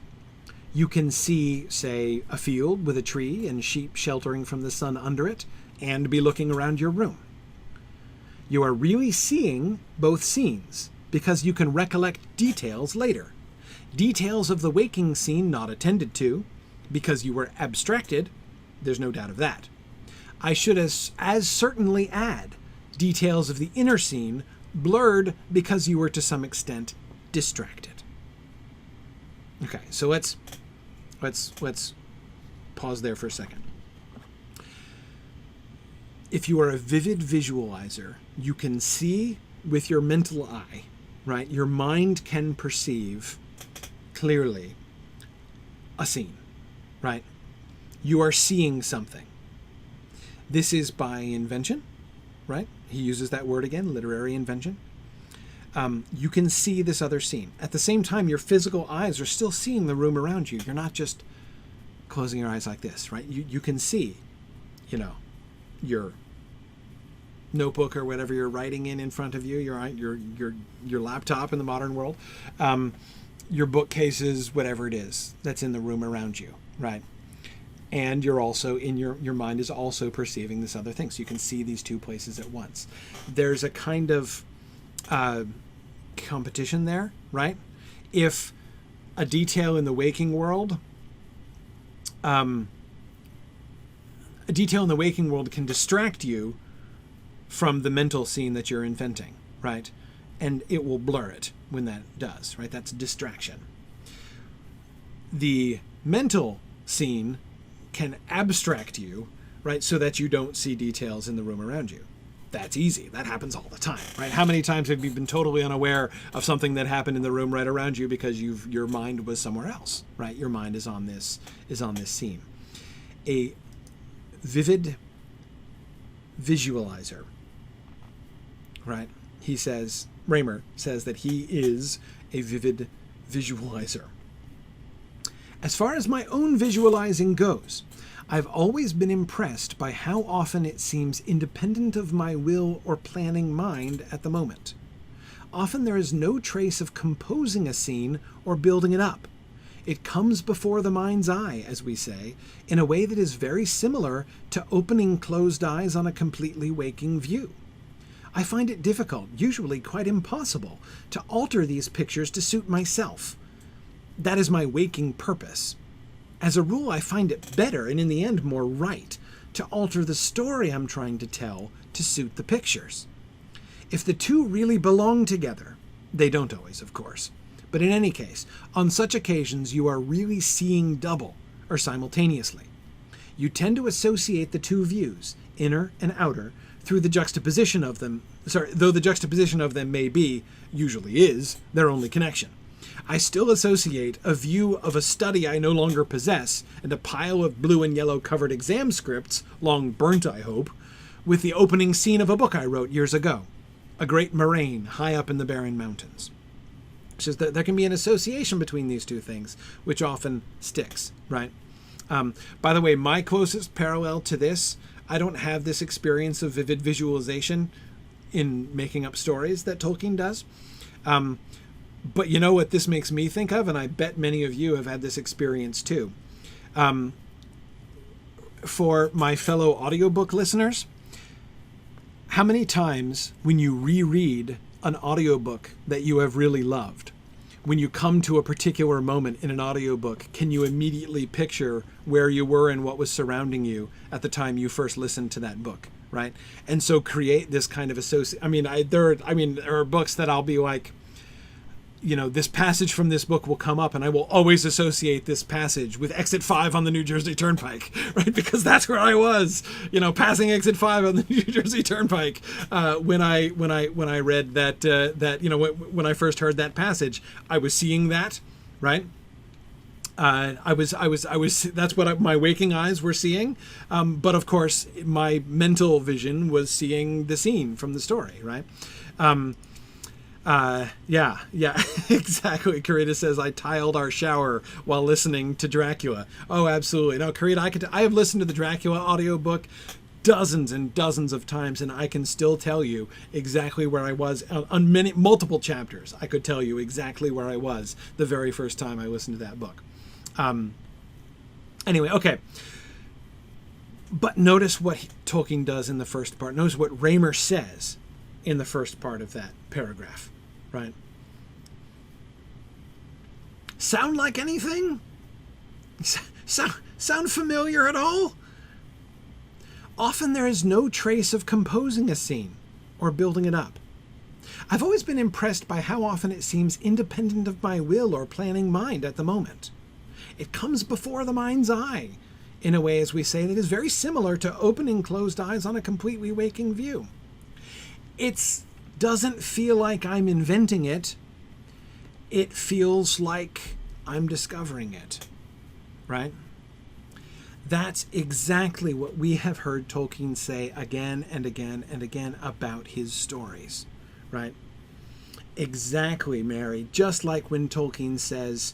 You can see, say, a field with a tree and sheep sheltering from the sun under it, and be looking around your room. You are really seeing both scenes, because you can recollect details later. Details of the waking scene not attended to, because you were abstracted, there's no doubt of that. I should as certainly add details of the inner scene blurred because you were to some extent distracted. Okay, so let's pause there for a second. If you are a vivid visualizer, you can see with your mental eye, right? Your mind can perceive clearly a scene, right? You are seeing something. This is by invention, right? He uses that word again, literary invention. You can see this other scene. At the same time, your physical eyes are still seeing the room around you. You're not just closing your eyes like this, right? You can see, your notebook or whatever you're writing in front of you, your laptop in the modern world, your bookcases, whatever it is that's in the room around you, right? And you're also in your mind is also perceiving this other thing. So you can see these two places at once. There's a kind of competition there, right? If a detail in the waking world, can distract you from the mental scene that you're inventing, right? And it will blur it when that does, right? That's distraction. The mental scene can abstract you, right? So that you don't see details in the room around you. That's easy. That happens all the time, right? How many times have you been totally unaware of something that happened in the room right around you because your mind was somewhere else, right? Your mind is on this scene. A vivid visualizer, right? Raymer says that he is a vivid visualizer. As far as my own visualizing goes, I've always been impressed by how often it seems independent of my will or planning mind at the moment. Often there is no trace of composing a scene or building it up. It comes before the mind's eye, as we say, in a way that is very similar to opening closed eyes on a completely waking view. I find it difficult, usually quite impossible, to alter these pictures to suit myself. That is my waking purpose. As a rule, I find it better, and in the end more right, to alter the story I'm trying to tell to suit the pictures. If the two really belong together, they don't always, of course, but in any case, on such occasions you are really seeing double, or simultaneously. You tend to associate the two views, inner and outer, through the juxtaposition of them, though the juxtaposition of them may be, usually is, their only connection. I still associate a view of a study I no longer possess and a pile of blue and yellow covered exam scripts, long burnt I hope, with the opening scene of a book I wrote years ago, a great moraine high up in the barren mountains. It's just that there can be an association between these two things, which often sticks, right? By the way, my closest parallel to this, I don't have this experience of vivid visualization in making up stories that Tolkien does. But you know what this makes me think of, and I bet many of you have had this experience too. For my fellow audiobook listeners, how many times when you reread an audiobook that you have really loved, when you come to a particular moment in an audiobook, can you immediately picture where you were and what was surrounding you at the time you first listened to that book, right? And so create this kind of associate. I mean, there are books that I'll be like, you know, this passage from this book will come up and I will always associate this passage with exit 5 on the New Jersey Turnpike, right? Because that's where I was, you know, passing exit 5 on the New Jersey Turnpike when I read that, you know, when I first heard that passage. I was seeing that, right? I was that's what my waking eyes were seeing. But of course my mental vision was seeing the scene from the story, right? Yeah, exactly. Karita says, I tiled our shower while listening to Dracula. Oh, absolutely. No, Karita, I have listened to the Dracula audiobook dozens and dozens of times, and I can still tell you exactly where I was on multiple chapters. I could tell you exactly where I was the very first time I listened to that book. Anyway, okay. But notice what Tolkien does in the first part. Notice what Raymer says in the first part of that paragraph, right? Sound like anything? Sound familiar at all? Often there is no trace of composing a scene or building it up. I've always been impressed by how often it seems independent of my will or planning mind at the moment. It comes before the mind's eye, in a way, as we say, that is very similar to opening closed eyes on a completely waking view. It doesn't feel like I'm inventing it. It feels like I'm discovering it, right? That's exactly what we have heard Tolkien say again and again and again about his stories, right? Exactly, Mary. Just like when Tolkien says,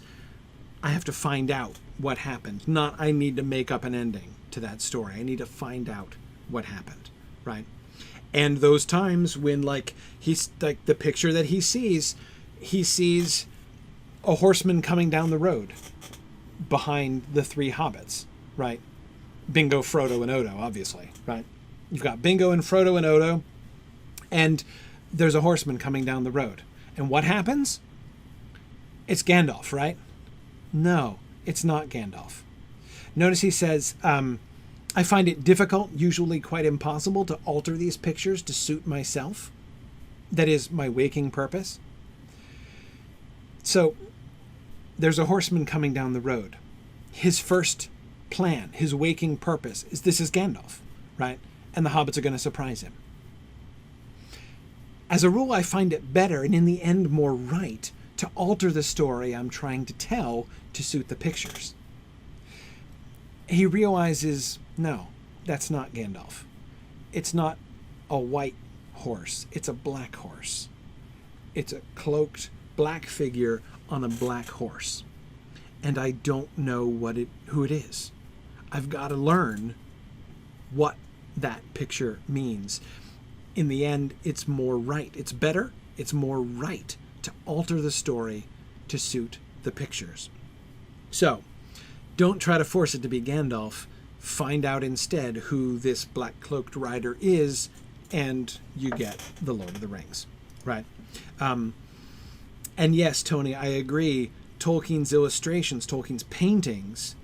I have to find out what happened. Not, I need to make up an ending to that story. I need to find out what happened, right? And those times when, like, he's like the picture that he sees a horseman coming down the road behind the three hobbits, right? Bingo, Frodo, and Odo, obviously, right? You've got Bingo and Frodo and Odo, and there's a horseman coming down the road. And what happens? It's Gandalf, right? No, it's not Gandalf. Notice he says, I find it difficult, usually quite impossible, to alter these pictures to suit myself. That is my waking purpose. So there's a horseman coming down the road. His first plan, his waking purpose is this is Gandalf, right? And the hobbits are going to surprise him. As a rule, I find it better and in the end more right to alter the story I'm trying to tell to suit the pictures. He realizes, no, that's not Gandalf. It's not a white horse. It's a black horse. It's a cloaked black figure on a black horse. And I don't know who it is. I've got to learn what that picture means. In the end, it's more right. It's better. It's more right to alter the story to suit the pictures. So, don't try to force it to be Gandalf. Find out instead who this black-cloaked rider is, and you get the Lord of the Rings, right? And yes, Tony, I agree. Tolkien's illustrations, Tolkien's paintings,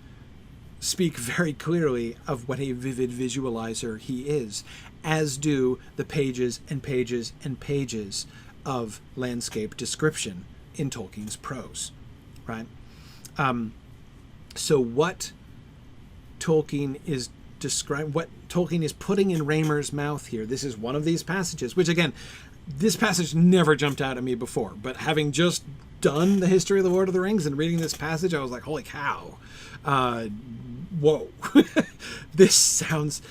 speak very clearly of what a vivid visualizer he is, as do the pages and pages and pages of landscape description in Tolkien's prose, right? So what Tolkien is what Tolkien is putting in Raymer's mouth here, this is one of these passages, which again, this passage never jumped out at me before, but having just done the history of the Lord of the Rings and reading this passage, I was like, holy cow, whoa. This sounds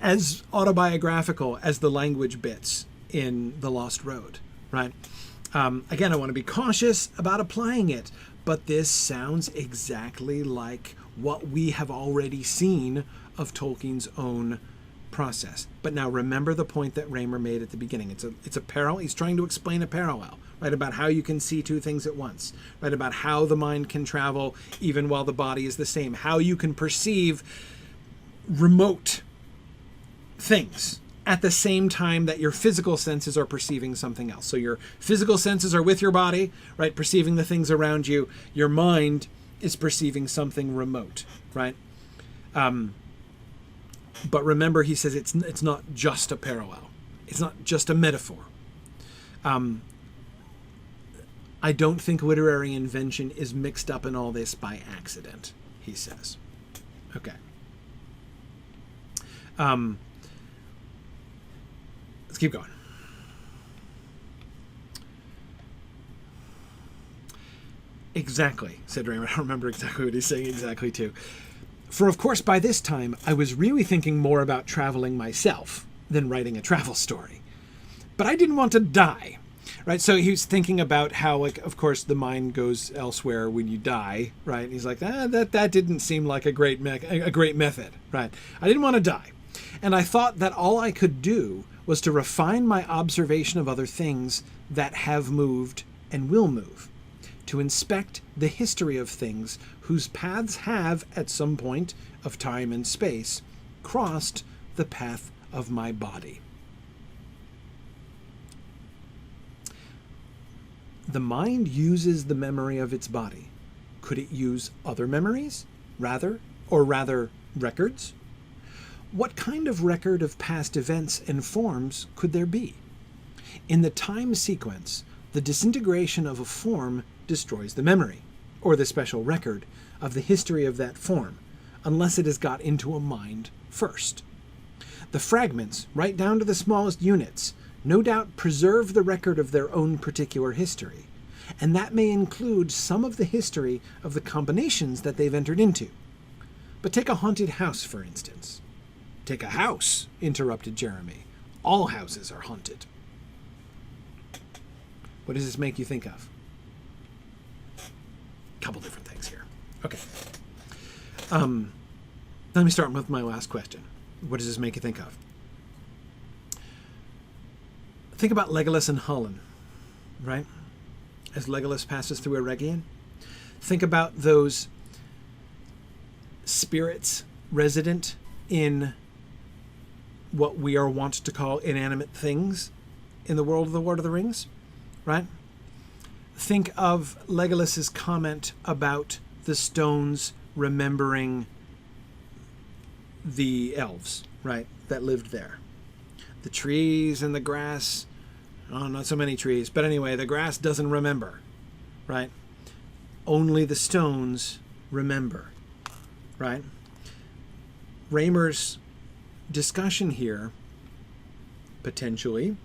as autobiographical as the language bits in The Lost Road, right? Again, I want to be cautious about applying it, but this sounds exactly like what we have already seen of Tolkien's own process. But now remember the point that Raymer made at the beginning. It's a parallel. He's trying to explain a parallel, right? About how you can see two things at once, right? About how the mind can travel even while the body is the same. How you can perceive remote things at the same time that your physical senses are perceiving something else. So your physical senses are with your body, right? Perceiving the things around you. Your mind is perceiving something remote, right? But remember, he says it's not just a parallel. It's not just a metaphor. I don't think literary invention is mixed up in all this by accident, he says. Okay. Let's keep going. Exactly, said Raymer. I don't remember exactly what he's saying exactly too. For of course by this time I was really thinking more about traveling myself than writing a travel story. But I didn't want to die. Right, so he was thinking about how, like, of course, the mind goes elsewhere when you die, right? And he's like, that didn't seem like a great method, right? I didn't want to die, and I thought that all I could do was to refine my observation of other things that have moved and will move, to inspect the history of things whose paths have, at some point of time and space, crossed the path of my body. The mind uses the memory of its body. Could it use other memories, rather records? What kind of record of past events and forms could there be? In the time sequence, the disintegration of a form destroys the memory, or the special record, of the history of that form, unless it has got into a mind first. The fragments, right down to the smallest units, no doubt preserve the record of their own particular history, and that may include some of the history of the combinations that they've entered into. But take a haunted house, for instance. Take a house, interrupted Jeremy. All houses are haunted. What does this make you think of? A couple different things here. Okay. Let me start with my last question. What does this make you think of? Think about Legolas and Hullen, right? As Legolas passes through Eregion. Think about those spirits resident in what we are wont to call inanimate things in the world of the Lord of the Rings, right? Think of Legolas's comment about the stones remembering the elves, right, that lived there. The trees and the grass, oh, not so many trees, but anyway, the grass doesn't remember, right? Only the stones remember, right? Raymer's discussion here, potentially,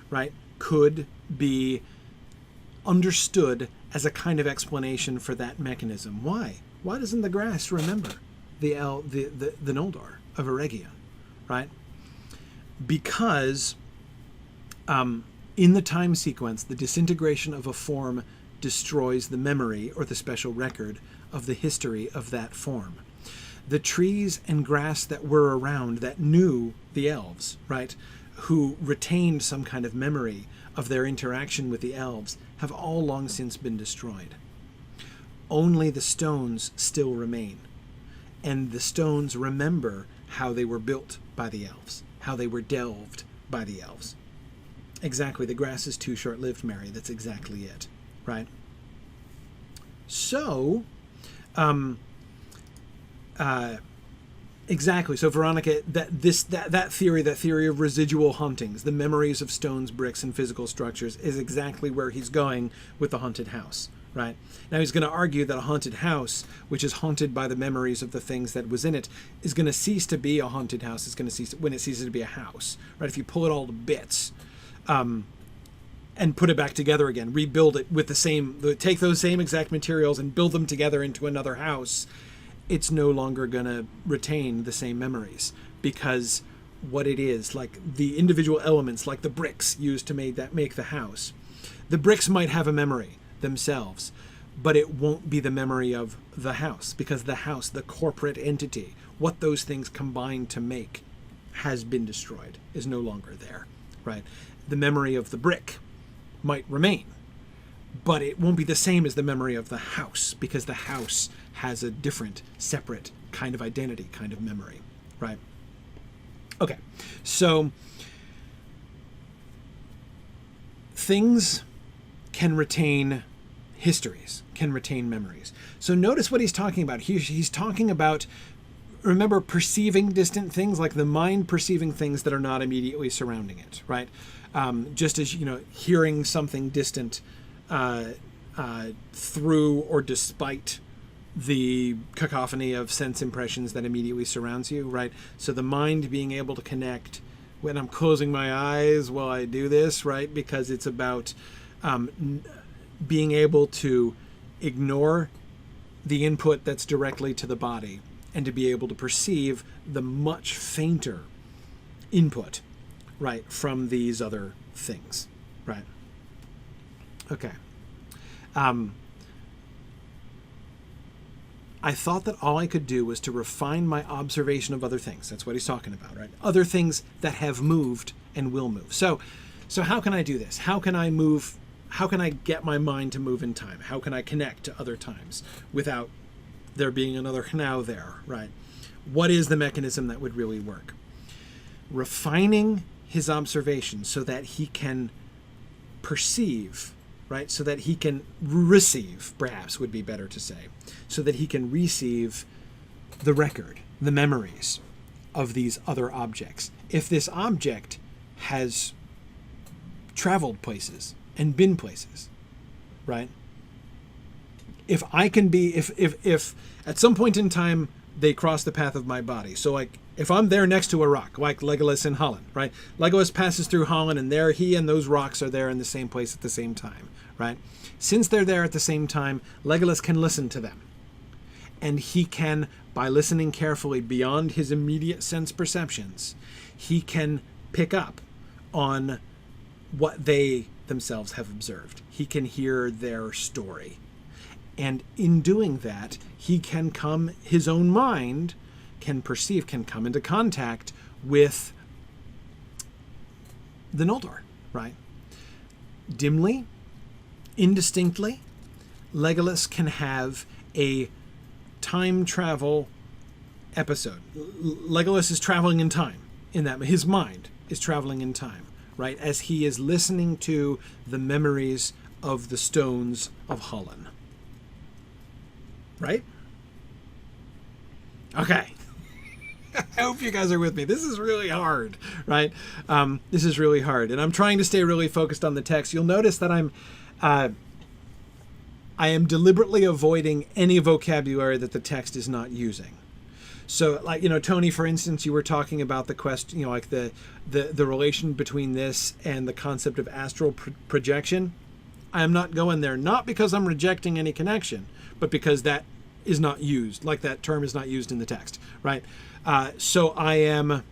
right, could be understood as a kind of explanation for that mechanism. Why? Why doesn't the grass remember the Noldor of Eregion, right? Because in the time sequence, the disintegration of a form destroys the memory or the special record of the history of that form. The trees and grass that were around that knew the elves, right, who retained some kind of memory of their interaction with the elves, have all long since been destroyed. Only the stones still remain. And the stones remember how they were built by the elves, how they were delved by the elves. Exactly, the grass is too short-lived, Mary. That's exactly it, right? So, exactly. So, Veronica, that theory of residual hauntings, the memories of stones, bricks, and physical structures, is exactly where he's going with the haunted house, right? Now, he's going to argue that a haunted house, which is haunted by the memories of the things that was in it, is going to cease to be a haunted house. It's going to cease when it ceases to be a house, right? If you pull it all to bits, and put it back together again, rebuild it with take those same exact materials and build them together into another house, it's no longer going to retain the same memories, because what it is, like the individual elements, like the bricks used to make the house, the bricks might have a memory themselves, but it won't be the memory of the house, because the house, the corporate entity, what those things combine to make, has been destroyed, is no longer there, right? The memory of the brick might remain, but it won't be the same as the memory of the house, because the house has a different, separate kind of identity, kind of memory, right? Okay, so things can retain histories, can retain memories. So notice what he's talking about. He's talking about remember perceiving distant things, like the mind perceiving things that are not immediately surrounding it, right? Just as, hearing something distant through or despite the cacophony of sense impressions that immediately surrounds you, right? So the mind being able to connect when I'm closing my eyes while I do this, right? Because it's about being able to ignore the input that's directly to the body and to be able to perceive the much fainter input, right, from these other things, right? Okay. I thought that all I could do was to refine my observation of other things. That's what he's talking about, right? Other things that have moved and will move. So how can I do this? How can I move? How can I get my mind to move in time? How can I connect to other times without there being another now there, right? What is the mechanism that would really work? Refining his observation so that he can perceive, right? So that he can receive, perhaps would be better to say, so that he can receive the record, the memories of these other objects. If this object has traveled places and been places, right? If I can be, if at some point in time they cross the path of my body, so like if I'm there next to a rock, like Legolas in Holland, right? Legolas passes through Holland and there he and those rocks are there in the same place at the same time, right? Since they're there at the same time, Legolas can listen to them. And he can, by listening carefully beyond his immediate sense perceptions, he can pick up on what they themselves have observed. He can hear their story. And in doing that, he can come, his own mind can perceive, can come into contact with the Noldor, right? Dimly, indistinctly, Legolas can have a time travel episode. Legolas is traveling in time in that his mind is traveling in time, right? As he is listening to the memories of the stones of Holland. Right? Okay. I hope you guys are with me. This is really hard, right? This is really hard. And I'm trying to stay really focused on the text. You'll notice that I am deliberately avoiding any vocabulary that the text is not using. So, like, Tony, for instance, you were talking about the question, like the relation between this and the concept of astral projection. I am not going there, not because I'm rejecting any connection, but because that is not used, like that term is not used in the text, right? So I'm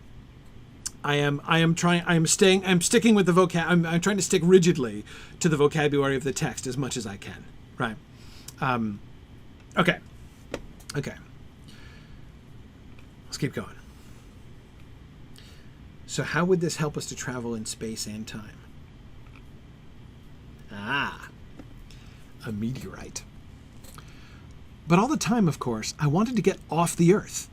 sticking with the I'm trying to stick rigidly to the vocabulary of the text as much as I can, right? Okay. Let's keep going. So how would this help us to travel in space and time? A meteorite. But all the time, of course, I wanted to get off the Earth.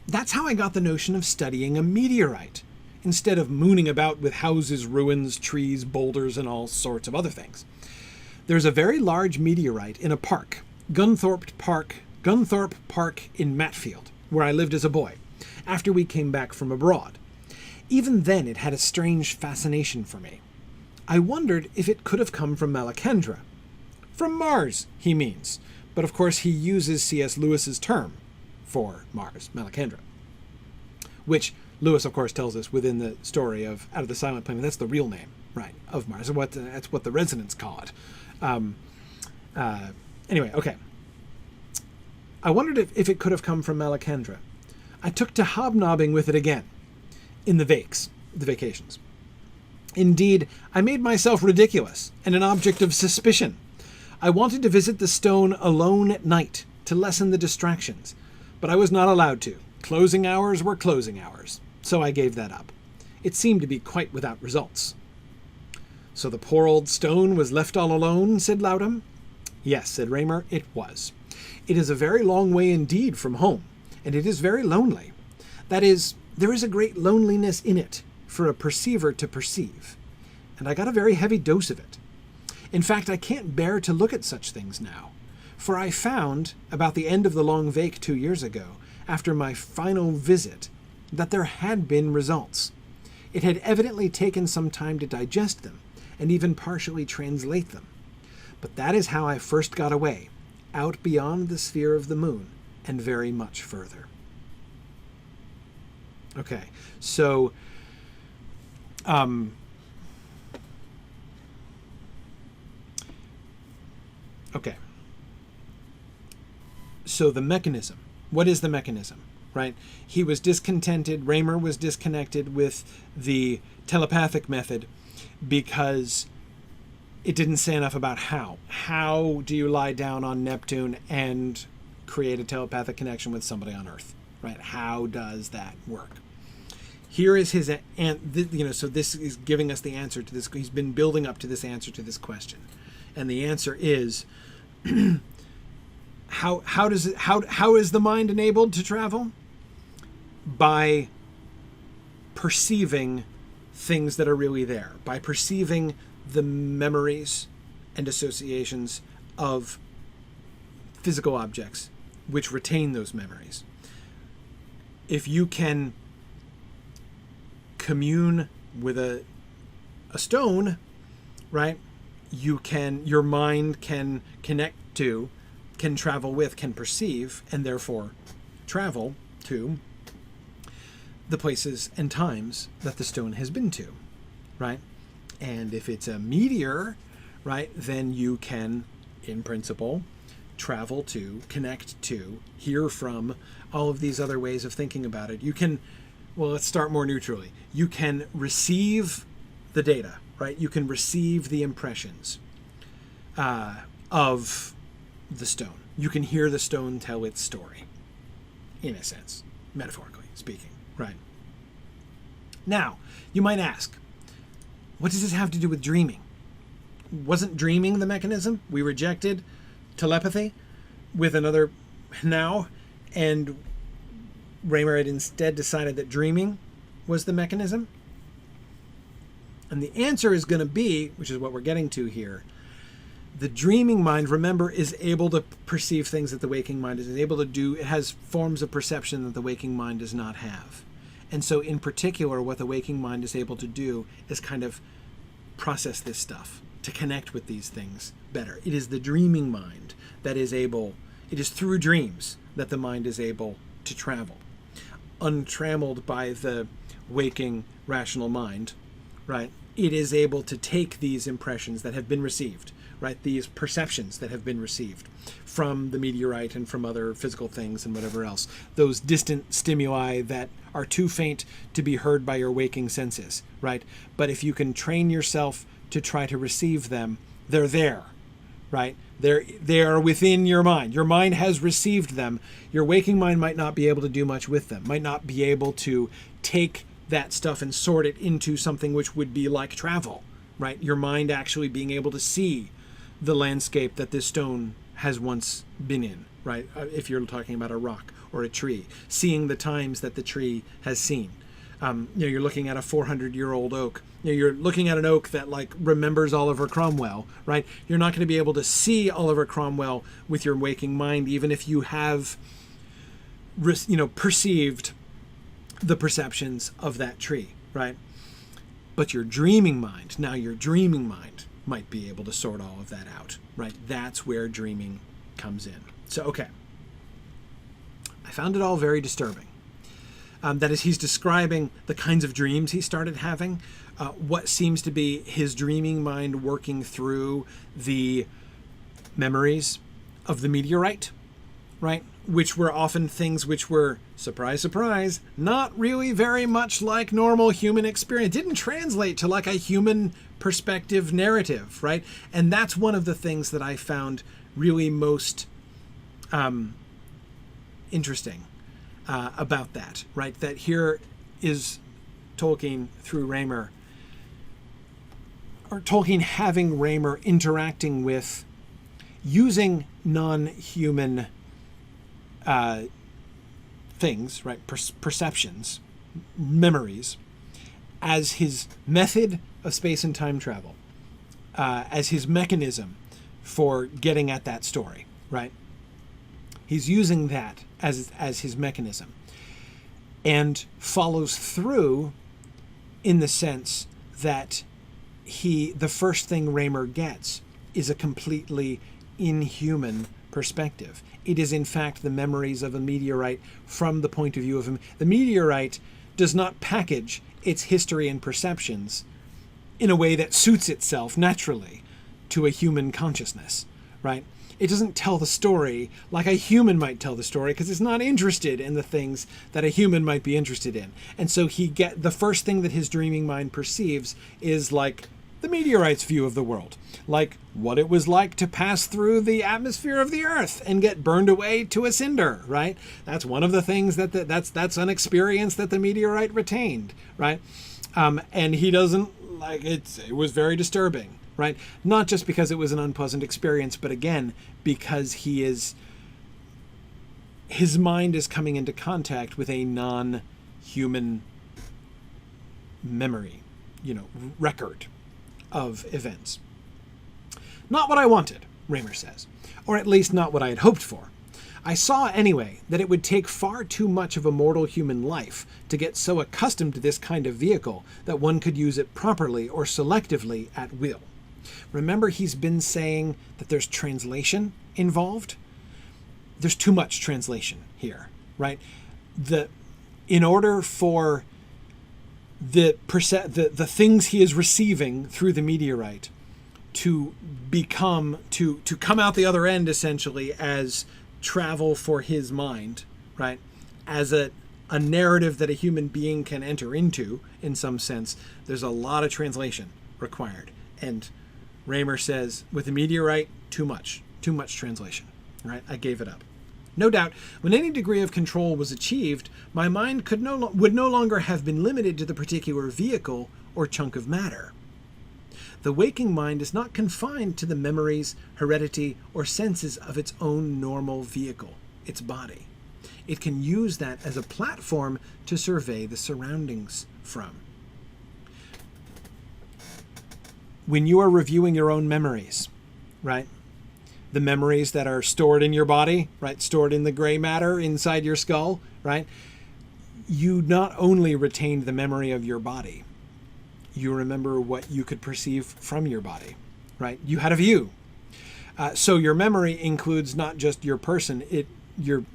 That's how I got the notion of studying a meteorite, instead of mooning about with houses, ruins, trees, boulders, and all sorts of other things. There's a very large meteorite in a park, Gunthorpe Park in Matfield, where I lived as a boy, after we came back from abroad. Even then, it had a strange fascination for me. I wondered if it could have come from Malacandra. From Mars, he means. But of course he uses C.S. Lewis's term for Mars, Malacandra. Which Lewis, of course, tells us within the story of Out of the Silent Planet. That's the real name, right, of Mars. That's what the residents call it. Anyway, okay. I wondered if it could have come from Malacandra. I took to hobnobbing with it again in the vacations. Indeed, I made myself ridiculous and an object of suspicion. I wanted to visit the stone alone at night to lessen the distractions, but I was not allowed to. Closing hours were closing hours, so I gave that up. It seemed to be quite without results. So the poor old stone was left all alone, said Loudham. Yes, said Raymer, it was. It is a very long way indeed from home, and it is very lonely. That is, there is a great loneliness in it for a perceiver to perceive, and I got a very heavy dose of it. In fact, I can't bear to look at such things now, for I found, about the end of the long vac 2 years ago, after my final visit that there had been results. It had evidently taken some time to digest them and even partially translate them. But that is how I first got away, out beyond the sphere of the moon and very much further. Okay, so okay. So the mechanism. What is the mechanism, right? He was discontented. Raymer was disconnected with the telepathic method because it didn't say enough about how. How do you lie down on Neptune and create a telepathic connection with somebody on Earth, right? How does that work? Here is his, so this is giving us the answer to this. He's been building up to this answer to this question. And the answer is, how is the mind enabled to travel? By perceiving things that are really there, by perceiving the memories and associations of physical objects which retain those memories. If you can commune with a stone, right, your mind can connect to, can travel with, can perceive, and therefore travel to the places and times that the stone has been to, right? And if it's a meteor, right, then you can, in principle, travel to, connect to, hear from, all of these other ways of thinking about it. You can, well, let's start more neutrally. You can receive the data, right? You can receive the impressions of the stone. You can hear the stone tell its story, in a sense, metaphorically speaking, right? Now, you might ask, what does this have to do with dreaming? Wasn't dreaming the mechanism? We rejected telepathy with another now, and Raymer had instead decided that dreaming was the mechanism. And the answer is going to be, which is what we're getting to here, the dreaming mind, remember, is able to perceive things that the waking mind is able to do. It has forms of perception that the waking mind does not have. And so in particular, what the waking mind is able to do is kind of process this stuff, to connect with these things better. It is the dreaming mind that is able, it is through dreams that the mind is able to travel. Untrammeled by the waking rational mind, right? It is able to take these impressions that have been received, right? These perceptions that have been received from the meteorite and from other physical things and whatever else. Those distant stimuli that are too faint to be heard by your waking senses, right? But if you can train yourself to try to receive them, they're there, right? They are within your mind. Your mind has received them. Your waking mind might not be able to do much with them, might not be able to take that stuff and sort it into something which would be like travel, right? Your mind actually being able to see the landscape that this stone has once been in, right? If you're talking about a rock or a tree, seeing the times that the tree has seen. You're looking at a 400-year-old oak. You're looking at an oak that like remembers Oliver Cromwell, right? You're not going to be able to see Oliver Cromwell with your waking mind, even if you have, perceived the perceptions of that tree, right? But your dreaming mind might be able to sort all of that out, right? That's where dreaming comes in. So, okay. I found it all very disturbing. That is, he's describing the kinds of dreams he started having, what seems to be his dreaming mind working through the memories of the meteorite, right? Which were often things which were, surprise, surprise, not really very much like normal human experience. It didn't translate to like a human perspective narrative, right? And that's one of the things that I found really most interesting about that, right? That here is Tolkien through Raymer, or Tolkien having Raymer interacting with, using non-human things, right? Perceptions, memories, as his method of space and time travel, as his mechanism for getting at that story, right? He's using that as his mechanism, and follows through in the sense that the first thing Raymer gets is a completely inhuman perspective. It is in fact the memories of a meteorite from the point of view of him. The meteorite does not package its history and perceptions in a way that suits itself naturally to a human consciousness, right? It doesn't tell the story like a human might tell the story, because it's not interested in the things that a human might be interested in. And so the first thing that his dreaming mind perceives is like the meteorite's view of the world, like what it was like to pass through the atmosphere of the Earth and get burned away to a cinder, right? That's one of the things that's an experience that the meteorite retained, right? And he doesn't like it. It was very disturbing, right? Not just because it was an unpleasant experience, but again, because his mind is coming into contact with a non-human memory, record of events. Not what I wanted, Raymer says, or at least not what I had hoped for. I saw anyway that it would take far too much of a mortal human life to get so accustomed to this kind of vehicle that one could use it properly or selectively at will. Remember, he's been saying that there's translation involved? There's too much translation here, right? In order for the things he is receiving through the meteorite to come out the other end essentially as travel for his mind, right? As a narrative that a human being can enter into in some sense, there's a lot of translation required. And Raymer says, with the meteorite, too much translation, right? I gave it up. No doubt, when any degree of control was achieved, my mind would no longer have been limited to the particular vehicle or chunk of matter. The waking mind is not confined to the memories, heredity, or senses of its own normal vehicle, its body. It can use that as a platform to survey the surroundings from. When you are reviewing your own memories, right? The memories that are stored in your body, right? Stored in the gray matter inside your skull, right? You not only retained the memory of your body, you remember what you could perceive from your body, right? You had a view. So your memory includes not just your person. Your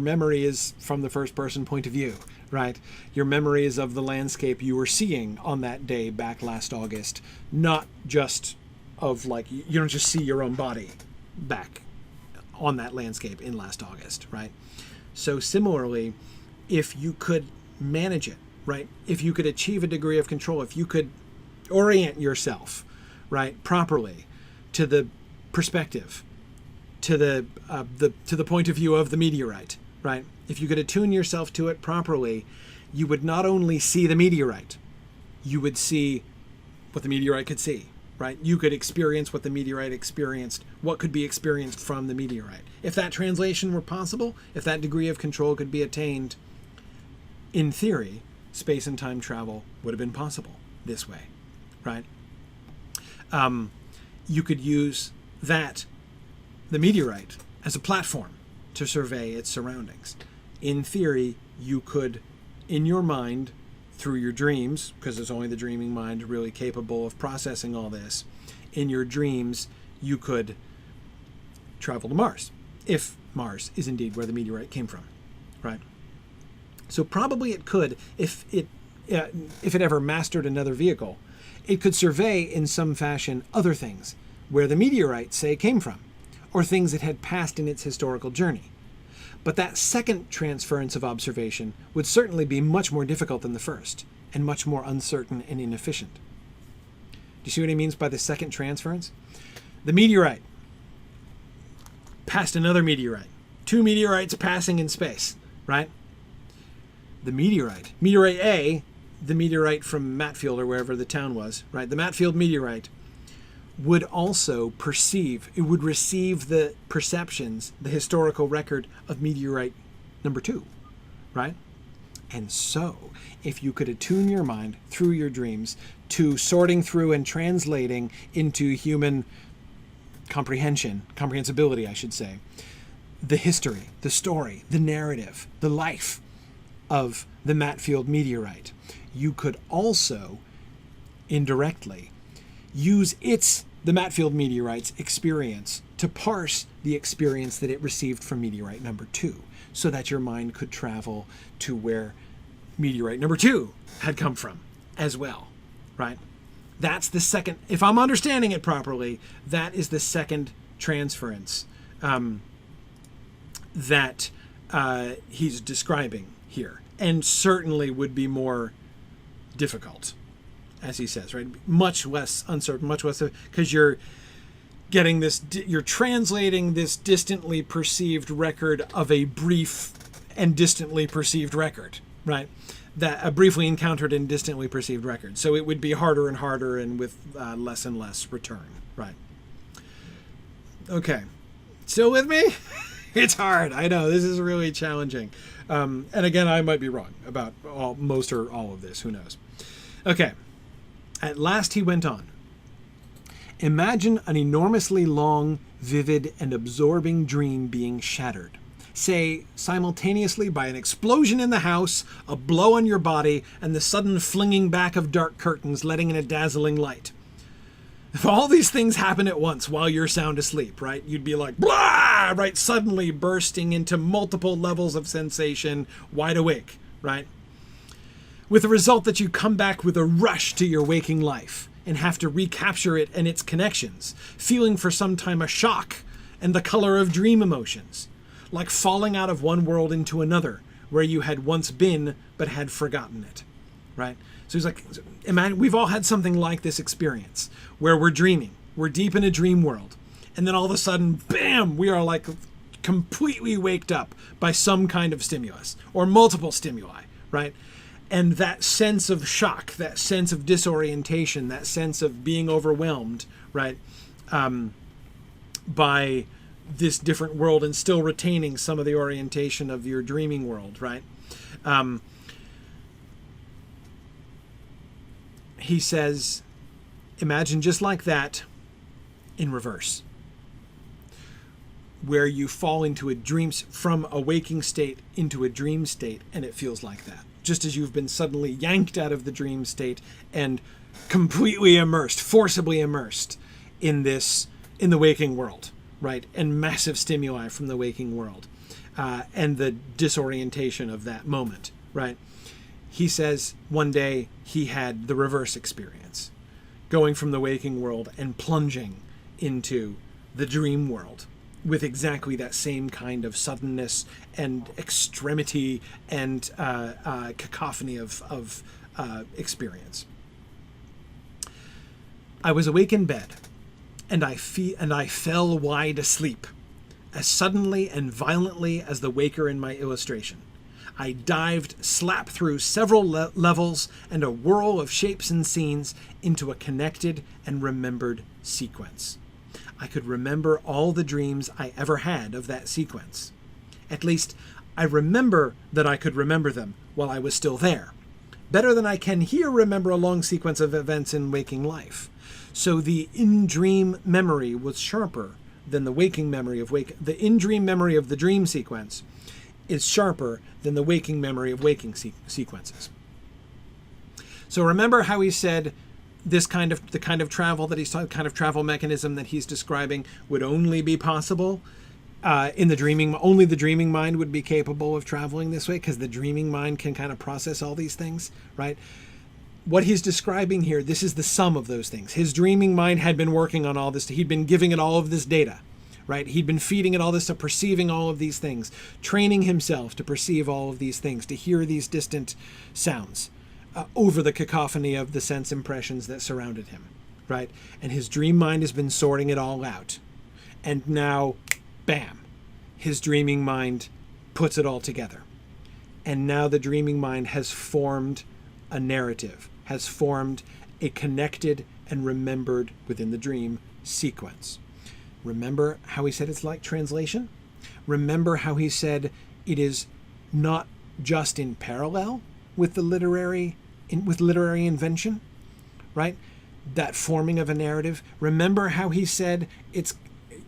memory is from the first person point of view, right? Your memory is of the landscape you were seeing on that day back last August, not just of you don't just see your own body back on that landscape in last August, right? So similarly, if you could manage it, right? If you could achieve a degree of control, if you could orient yourself, right, properly to the perspective, to the point of view of the meteorite, right? If you could attune yourself to it properly, you would not only see the meteorite, you would see what the meteorite could see, right? You could experience what the meteorite experienced, what could be experienced from the meteorite. If that translation were possible, if that degree of control could be attained, in theory, space and time travel would have been possible this way, right? You could use the meteorite, as a platform to survey its surroundings. In theory, you could, in your mind, through your dreams, because it's only the dreaming mind really capable of processing all this, in your dreams, you could travel to Mars, if Mars is indeed where the meteorite came from, right? So probably it could, if it ever mastered another vehicle, it could survey in some fashion other things where the meteorite, say, came from, or things it had passed in its historical journey. But that second transference of observation would certainly be much more difficult than the first, and much more uncertain and inefficient. Do you see what he means by the second transference? The meteorite passed another meteorite. Two meteorites passing in space, right? The meteorite A, the meteorite from Matfield or wherever the town was, right? The Matfield meteorite would also perceive, it would receive the perceptions, the historical record of meteorite number 2, right? And so, if you could attune your mind through your dreams to sorting through and translating into human comprehensibility, I should say, the history, the story, the narrative, the life of the Matfield meteorite. You could also indirectly use the Matfield meteorite's experience to parse the experience that it received from meteorite number 2, so that your mind could travel to where meteorite number 2 had come from as well, right? That's the second, if I'm understanding it properly, that is the second transference that he's describing here, and certainly would be more difficult, as he says, right? Much less uncertain, much less, because you're getting this, you're translating this distantly perceived record of a brief and distantly perceived record, right? That a briefly encountered and distantly perceived record. So it would be harder and harder, and with less and less return, right? Okay, still with me? It's hard. I know this is really challenging. And again, I might be wrong about most or all of this. Who knows? Okay. At last he went on. Imagine an enormously long, vivid, and absorbing dream being shattered. Say, simultaneously by an explosion in the house, a blow on your body, and the sudden flinging back of dark curtains letting in a dazzling light. If all these things happen at once while you're sound asleep, right, you'd be like, blah, right, suddenly bursting into multiple levels of sensation, wide awake, right? With the result that you come back with a rush to your waking life and have to recapture it and its connections, feeling for some time a shock and the color of dream emotions, like falling out of one world into another where you had once been but had forgotten it, right? So he's like, imagine, we've all had something like this experience where we're dreaming, we're deep in a dream world, and then all of a sudden, bam, we are like completely waked up by some kind of stimulus or multiple stimuli, right? And that sense of shock, that sense of disorientation, that sense of being overwhelmed, right, by this different world and still retaining some of the orientation of your dreaming world, right? He says, imagine just like that in reverse, where you fall into a from a waking state into a dream state, and it feels like that. Just as you've been suddenly yanked out of the dream state and completely immersed, forcibly immersed in the waking world, right? And massive stimuli from the waking world, and the disorientation of that moment, right? He says one day he had the reverse experience, going from the waking world and plunging into the dream world with exactly that same kind of suddenness and extremity and cacophony of experience. I was awake in bed, and I fell wide asleep, as suddenly and violently as the waker in my illustration. I dived slap through several levels and a whirl of shapes and scenes into a connected and remembered sequence. I could remember all the dreams I ever had of that sequence. At least, I remember that I could remember them while I was still there, better than I can here remember a long sequence of events in waking life. So the in-dream memory was sharper than the waking memory of the in-dream memory of the dream sequence is sharper than the waking memory of waking sequences. So remember how he said the kind of travel that he's talking, kind of travel mechanism that he's describing would only be possible in the dreaming. Only the dreaming mind would be capable of traveling this way, because the dreaming mind can kind of process all these things, right? What he's describing here, this is the sum of those things. His dreaming mind had been working on all this. He'd been giving it all of this data, right? He'd been feeding it all this stuff, perceiving all of these things, training himself to perceive all of these things, to hear these distant sounds over the cacophony of the sense impressions that surrounded him, right? And his dream mind has been sorting it all out. And now, bam, his dreaming mind puts it all together. And now the dreaming mind has formed a narrative, has formed a connected and remembered within the dream sequence. Remember how he said it's like translation? Remember how he said it is not just in parallel with the literary invention, right? That forming of a narrative. Remember how he said it's,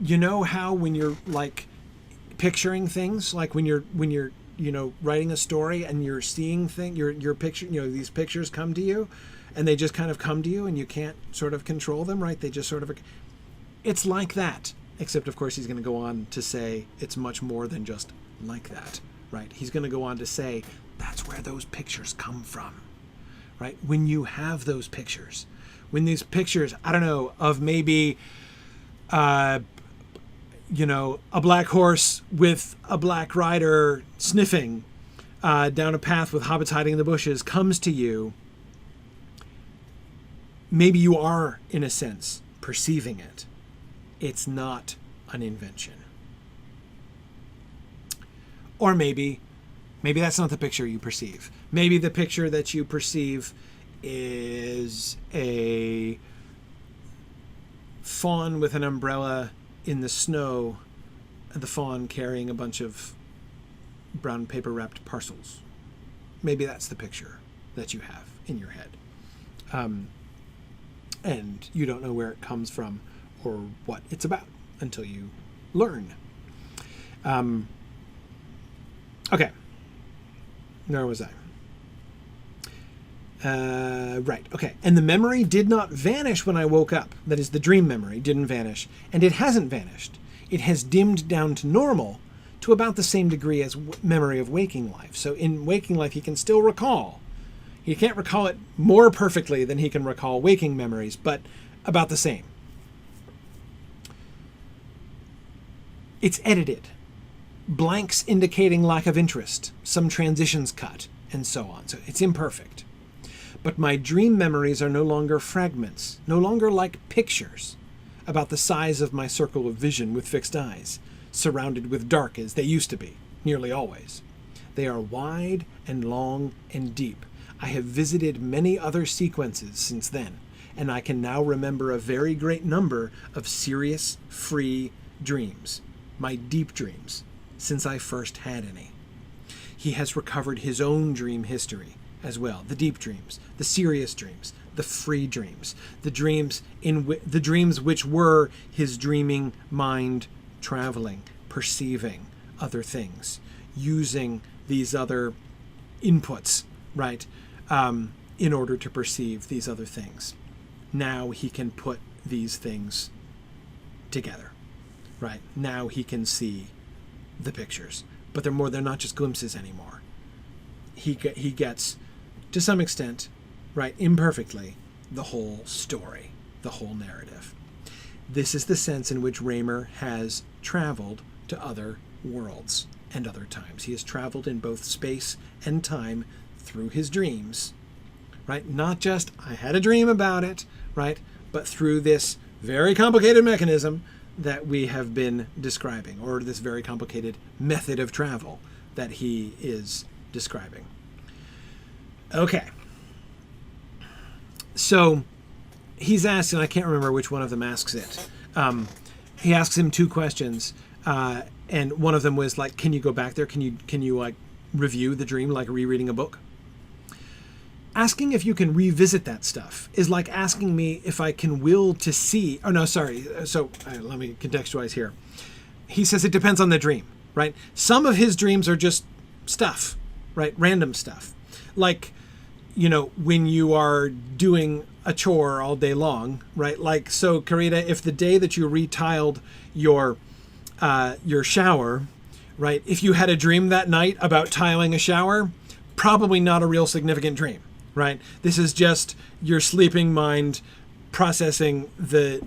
you know how when you're like picturing things, like when you're writing a story and you're seeing things, your picture, these pictures come to you, and they just kind of come to you, and you can't sort of control them, right? They just sort of, it's like that. Except, of course, he's going to go on to say it's much more than just like that, right? He's going to go on to say that's where those pictures come from, right? When you have those pictures, when these pictures, I don't know, of maybe, a black horse with a black rider sniffing down a path with hobbits hiding in the bushes comes to you, maybe you are, in a sense, perceiving it. It's not an invention. Or maybe that's not the picture you perceive. Maybe the picture that you perceive is a fawn with an umbrella in the snow, and the fawn carrying a bunch of brown paper wrapped parcels. Maybe that's the picture that you have in your head. And you don't know where it comes from or what it's about until you learn. Okay. Where was I? Right. Okay. And the memory did not vanish when I woke up. That is, the dream memory didn't vanish. And it hasn't vanished. It has dimmed down to normal to about the same degree as memory of waking life. So in waking life, he can still recall. He can't recall it more perfectly than he can recall waking memories, but about the same. It's edited. Blanks indicating lack of interest, some transitions cut, and so on. So it's imperfect. But my dream memories are no longer fragments, no longer like pictures, about the size of my circle of vision with fixed eyes, surrounded with dark as they used to be, nearly always. They are wide and long and deep. I have visited many other sequences since then, and I can now remember a very great number of serious, free dreams, my deep dreams, since I first had any. He has recovered his own dream history as well, the deep dreams, the serious dreams, the free dreams, the dreams which were his dreaming mind traveling, perceiving other things, using these other inputs, right, in order to perceive these other things. Now he can put these things together, right? Now he can see the pictures, but they're not just glimpses anymore. He gets, to some extent, right, imperfectly, the whole story, the whole narrative. This is the sense in which Raymer has traveled to other worlds and other times. He has traveled in both space and time through his dreams, right? Not just, I had a dream about it, right? But through this very complicated mechanism that we have been describing, or this very complicated method of travel that he is describing. Okay. So he's asked, and I can't remember which one of them asks it. He asks him two questions, and one of them was like, can you go back there? Can you like review the dream like rereading a book? Asking if you can revisit that stuff is like asking me if I can will to see. Oh, no, sorry. So let me contextualize here. He says it depends on the dream, right? Some of his dreams are just stuff, right? Random stuff. Like, when you are doing a chore all day long, right? Like, so Karita, if the day that you retiled your shower, right? If you had a dream that night about tiling a shower, probably not a real significant dream. Right? This is just your sleeping mind processing the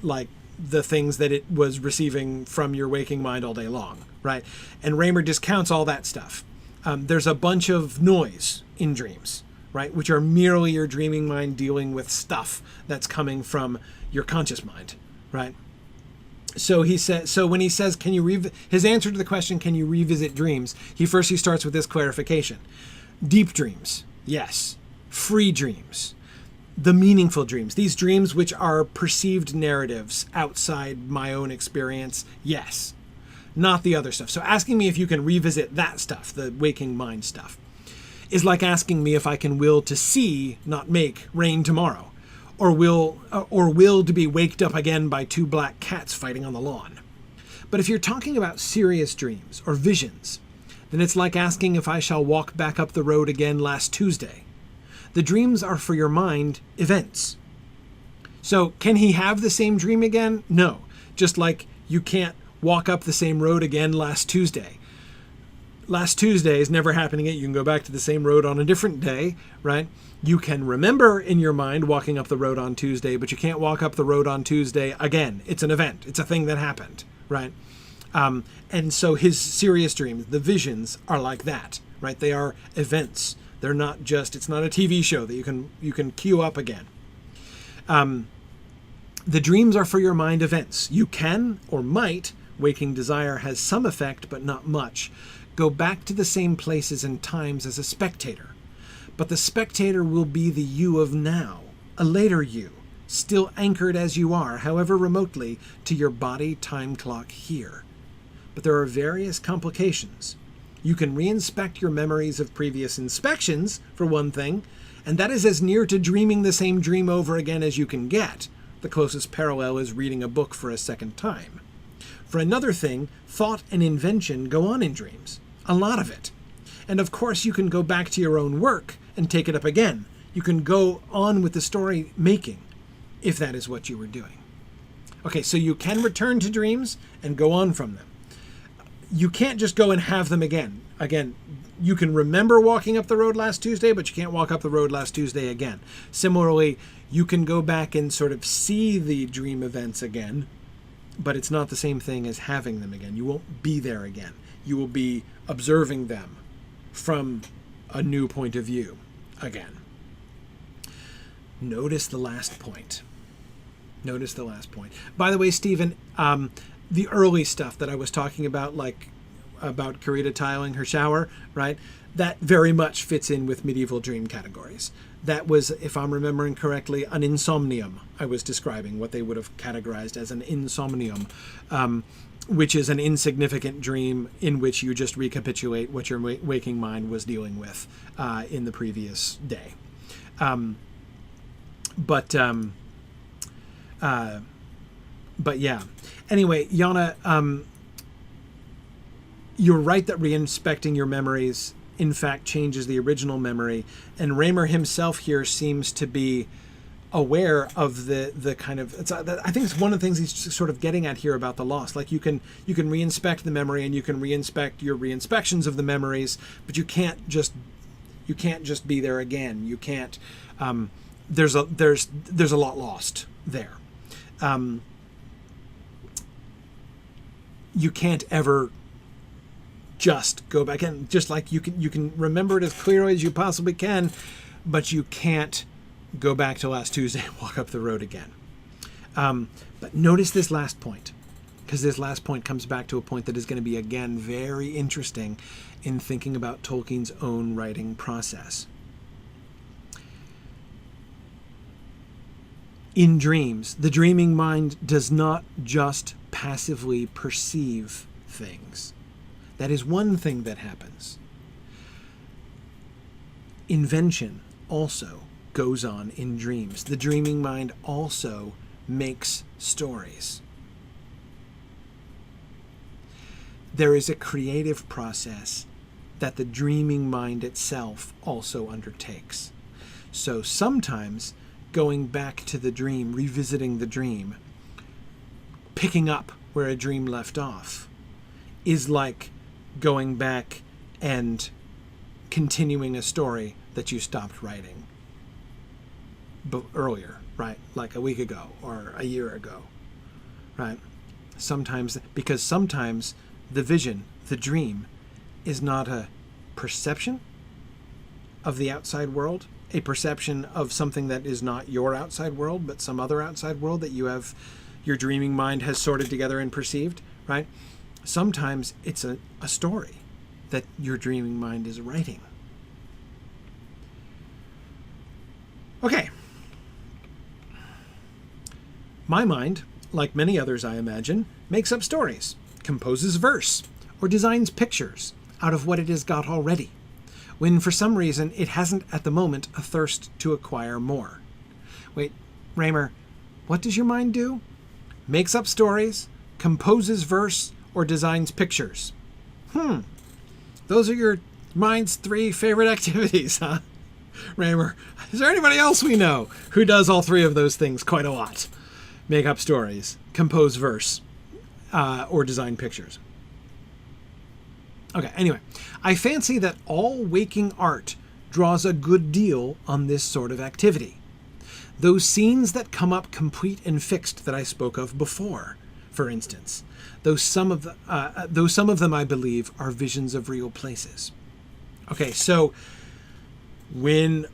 things that it was receiving from your waking mind all day long, right? And Raymer discounts all that stuff. There's a bunch of noise in dreams, right? Which are merely your dreaming mind dealing with stuff that's coming from your conscious mind, right? So when he says, his answer to the question, can you revisit dreams? He starts with this clarification. Deep dreams, yes. Free dreams, the meaningful dreams, these dreams which are perceived narratives outside my own experience, yes, not the other stuff. So asking me if you can revisit that stuff, the waking mind stuff, is like asking me if I can will to see, not make, rain tomorrow, or will to be waked up again by two black cats fighting on the lawn. But if you're talking about serious dreams or visions, then it's like asking if I shall walk back up the road again last Tuesday. The dreams are for your mind events. So can he have the same dream again? No. Just like you can't walk up the same road again last Tuesday. Last Tuesday is never happening again. You can go back to the same road on a different day, right? You can remember in your mind walking up the road on Tuesday, but you can't walk up the road on Tuesday again. It's an event. It's a thing that happened, right? And so his serious dreams, the visions, are like that, right? They are events. They're not just, it's not a TV show that you can queue up again. The dreams are for your mind events. You can, or might, waking desire has some effect, but not much, go back to the same places and times as a spectator. But the spectator will be the you of now, a later you, still anchored as you are, however remotely, to your body time clock here. But there are various complications. You can reinspect your memories of previous inspections, for one thing, and that is as near to dreaming the same dream over again as you can get. The closest parallel is reading a book for a second time. For another thing, thought and invention go on in dreams. A lot of it. And of course you can go back to your own work and take it up again. You can go on with the story making, if that is what you were doing. Okay, so you can return to dreams and go on from them. You can't just go and have them again. Again, you can remember walking up the road last Tuesday, but you can't walk up the road last Tuesday again. Similarly, you can go back and sort of see the dream events again, but it's not the same thing as having them again. You won't be there again. You will be observing them from a new point of view again. Notice the last point. Notice the last point. By the way, Stephen, the early stuff that I was talking about, like about Karita tiling her shower, right? That very much fits in with medieval dream categories. That was, if I'm remembering correctly, an insomnium I was describing, what they would have categorized as an insomnium, which is an insignificant dream in which you just recapitulate what your waking mind was dealing with in the previous day. But yeah. Anyway, Yana, you're right that reinspecting your memories in fact changes the original memory, and Raymer himself here seems to be aware of the kind of, I think it's one of the things he's sort of getting at here about the loss. Like you can reinspect the memory and you can reinspect your reinspections of the memories, but you can't just be there again. You can't. There's a lot lost there. You can't ever just go back and just like you can remember it as clearly as you possibly can, but you can't go back to last Tuesday and walk up the road again. But notice this last point, because this last point comes back to a point that is going to be, again, very interesting in thinking about Tolkien's own writing process. In dreams, the dreaming mind does not just passively perceive things. That is one thing that happens. Invention also goes on in dreams. The dreaming mind also makes stories. There is a creative process that the dreaming mind itself also undertakes. So sometimes going back to the dream, revisiting the dream, picking up where a dream left off, is like going back and continuing a story that you stopped writing earlier, right? Like a week ago or a year ago, right? Sometimes the vision, the dream, is not a perception of the outside world, a perception of something that is not your outside world, but some other outside world that your dreaming mind has sorted together and perceived, right? Sometimes it's a story that your dreaming mind is writing. Okay. My mind, like many others I imagine, makes up stories, composes verse, or designs pictures out of what it has got already, when for some reason it hasn't at the moment a thirst to acquire more. Wait, Raymer, what does your mind do? Makes up stories, composes verse, or designs pictures. Those are your mind's 3 favorite activities, huh? Raymer, is there anybody else we know who does all 3 of those things quite a lot? Make up stories, compose verse, or design pictures. Okay, anyway, I fancy that all waking art draws a good deal on this sort of activity. Those scenes that come up complete and fixed that I spoke of before, for instance, though some of them, I believe, are visions of real places. Okay, so when,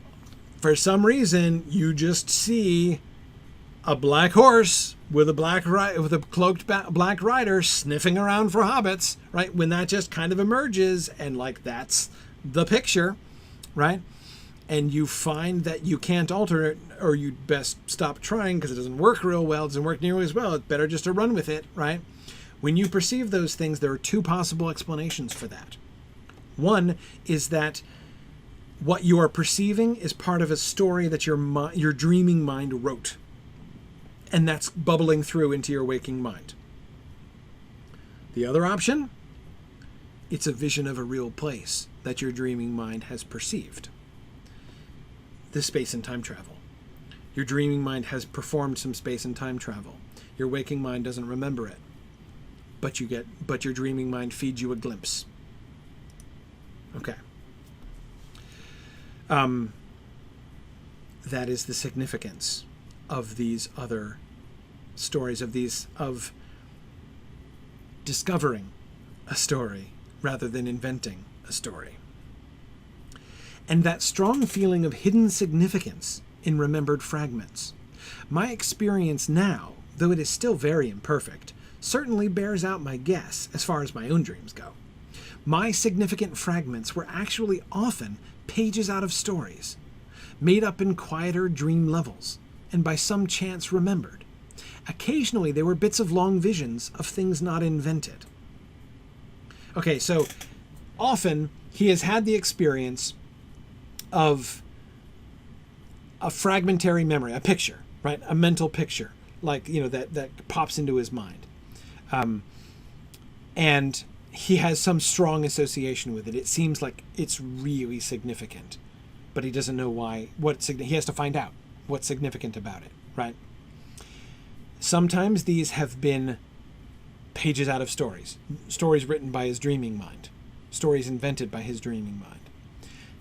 for some reason, you just see a black horse with a cloaked black rider sniffing around for hobbits, right? When that just kind of emerges and like that's the picture, right? And you find that you can't alter it, or you'd best stop trying because it doesn't work real well, it doesn't work nearly as well, it's better just to run with it, right? When you perceive those things, there are 2 possible explanations for that. One is that what you are perceiving is part of a story that your dreaming mind wrote, and that's bubbling through into your waking mind. The other option, it's a vision of a real place that your dreaming mind has perceived. The space and time travel. Your dreaming mind has performed some space and time travel. Your waking mind doesn't remember it, but your dreaming mind feeds you a glimpse. Okay. That is the significance of these other stories, of discovering a story rather than inventing a story. And that strong feeling of hidden significance in remembered fragments. My experience now, though it is still very imperfect, certainly bears out my guess as far as my own dreams go. My significant fragments were actually often pages out of stories, made up in quieter dream levels, and by some chance remembered. Occasionally they were bits of long visions of things not invented. Okay, so often he has had the experience of a fragmentary memory, a picture, right? A mental picture, like, that pops into his mind. And he has some strong association with it. It seems like it's really significant, but he doesn't know why. He has to find out what's significant about it, right? Sometimes these have been pages out of stories written by his dreaming mind, stories invented by his dreaming mind.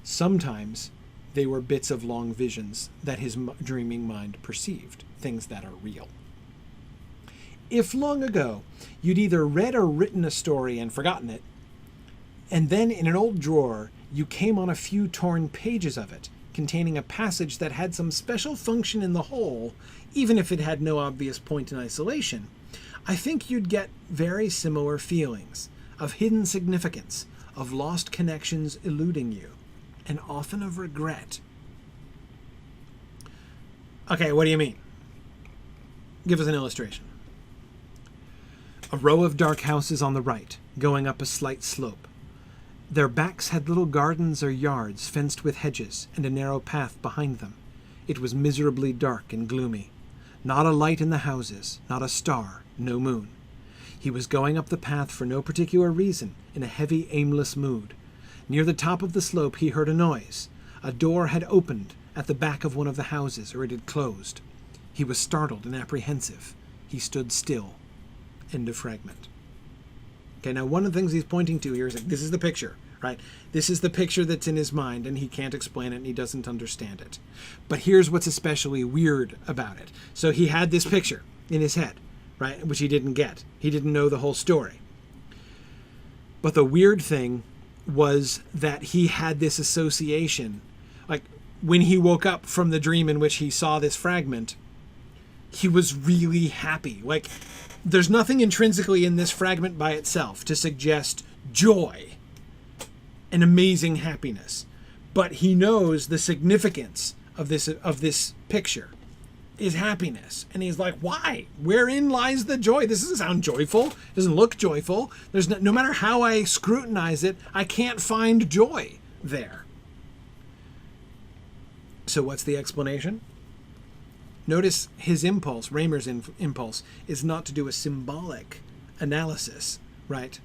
Sometimes they were bits of long visions that his dreaming mind perceived, things that are real. If long ago you'd either read or written a story and forgotten it, and then in an old drawer you came on a few torn pages of it, containing a passage that had some special function in the whole, even if it had no obvious point in isolation, I think you'd get very similar feelings of hidden significance, of lost connections eluding you, and often of regret. Okay, what do you mean? Give us an illustration. A row of dark houses on the right, going up a slight slope. Their backs had little gardens or yards fenced with hedges and a narrow path behind them. It was miserably dark and gloomy. Not a light in the houses, not a star, no moon. He was going up the path for no particular reason, in a heavy, aimless mood. Near the top of the slope he heard a noise. A door had opened at the back of one of the houses, or it had closed. He was startled and apprehensive. He stood still. End of fragment. Okay, now one of the things he's pointing to here is like, this is the picture, right? This is the picture that's in his mind, and he can't explain it, and he doesn't understand it. But here's what's especially weird about it. So he had this picture in his head, right, which he didn't get. He didn't know the whole story. But the weird thing was that he had this association. Like, when he woke up from the dream in which he saw this fragment, he was really happy. Like, there's nothing intrinsically in this fragment by itself to suggest joy and amazing happiness. But he knows the significance of this picture is happiness. And he's like, why? Wherein lies the joy? This doesn't sound joyful. It doesn't look joyful. There's no matter how I scrutinize it, I can't find joy there. So what's the explanation? Notice his impulse, Raymer's impulse, is not to do a symbolic analysis, right?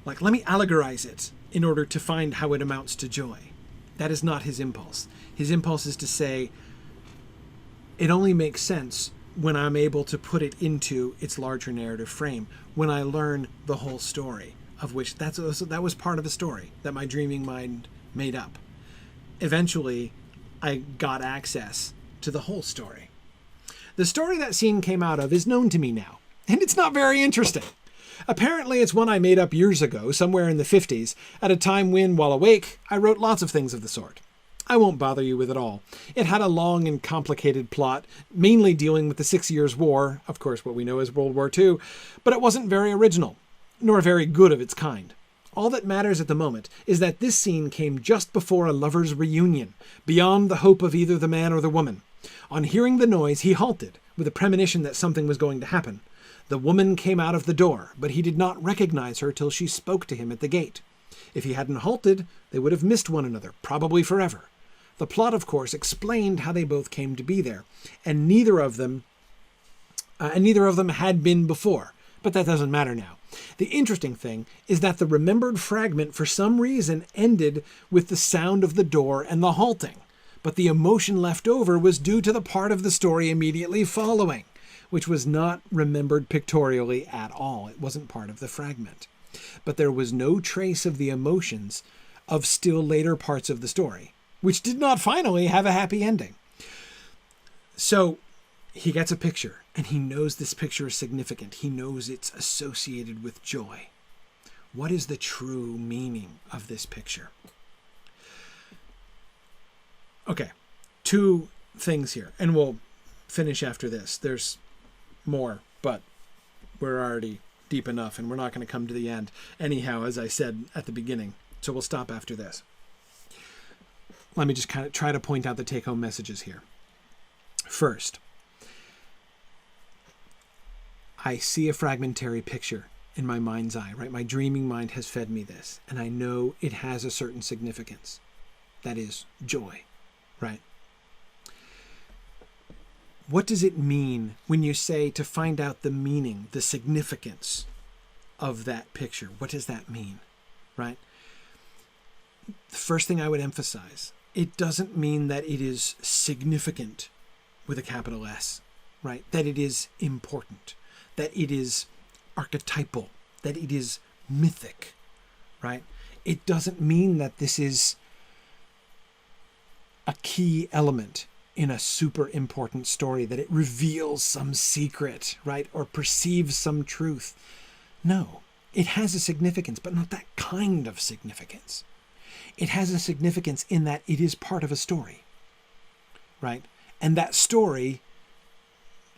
Like, let me allegorize it in order to find how it amounts to joy. That is not his impulse. His impulse is to say, it only makes sense when I'm able to put it into its larger narrative frame, when I learn the whole story, of which that was part of a story that my dreaming mind made up. Eventually, I got access to the whole story. The story that scene came out of is known to me now, and it's not very interesting. Apparently, it's one I made up years ago, somewhere in the 50s, at a time when, while awake, I wrote lots of things of the sort. I won't bother you with it all. It had a long and complicated plot, mainly dealing with the 6 Years' War, of course what we know as World War II, but it wasn't very original, nor very good of its kind. All that matters at the moment is that this scene came just before a lover's reunion, beyond the hope of either the man or the woman. On hearing the noise, he halted, with a premonition that something was going to happen. The woman came out of the door, but he did not recognize her till she spoke to him at the gate. If he hadn't halted, they would have missed one another, probably forever. The plot, of course, explained how they both came to be there, and neither of them had been before, but that doesn't matter now. The interesting thing is that the remembered fragment, for some reason, ended with the sound of the door and the halting, but the emotion left over was due to the part of the story immediately following, which was not remembered pictorially at all. It wasn't part of the fragment. But there was no trace of the emotions of still later parts of the story, which did not finally have a happy ending. So he gets a picture, and he knows this picture is significant. He knows it's associated with joy. What is the true meaning of this picture? Okay, 2 things here, and we'll finish after this. There's more, but we're already deep enough, and we're not going to come to the end anyhow, as I said at the beginning. So we'll stop after this. Let me just kind of try to point out the take-home messages here. First, I see a fragmentary picture in my mind's eye, right? My dreaming mind has fed me this, and I know it has a certain significance. That is joy, right? What does it mean when you say to find out the meaning, the significance of that picture? What does that mean, right? The first thing I would emphasize, it doesn't mean that it is significant with a capital S, right? That it is important, that it is archetypal, that it is mythic, right? It doesn't mean that this is a key element in a super important story, that it reveals some secret, right? Or perceives some truth. No, it has a significance, but not that kind of significance. It has a significance in that it is part of a story, right? And that story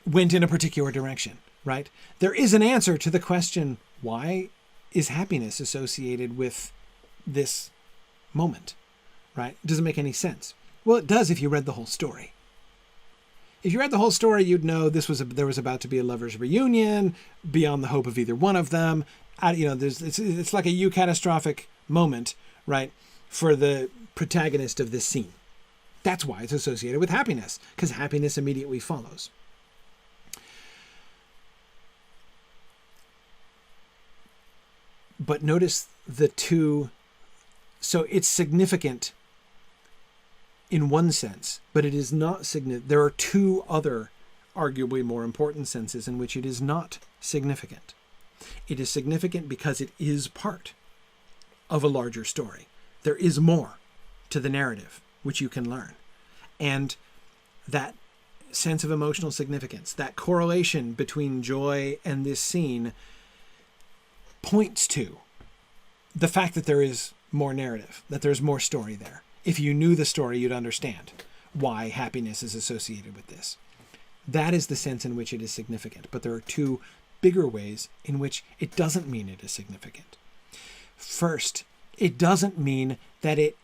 went in a particular direction, right? There is an answer to the question, why is happiness associated with this moment, right? It doesn't make any sense. Well, it does if you read the whole story. If you read the whole story, you'd know there was about to be a lover's reunion, beyond the hope of either one of them. It's like a eucatastrophic moment, right, for the protagonist of this scene. That's why it's associated with happiness, because happiness immediately follows. But notice the two. So it's significant in one sense, but it is not significant. There are 2 other, arguably more important senses in which it is not significant. It is significant because it is part of a larger story. There is more to the narrative, which you can learn. And that sense of emotional significance, that correlation between joy and this scene, points to the fact that there is more narrative, that there's more story there. If you knew the story, you'd understand why happiness is associated with this. That is the sense in which it is significant. But there are 2 bigger ways in which it doesn't mean it is significant. First, it doesn't mean that it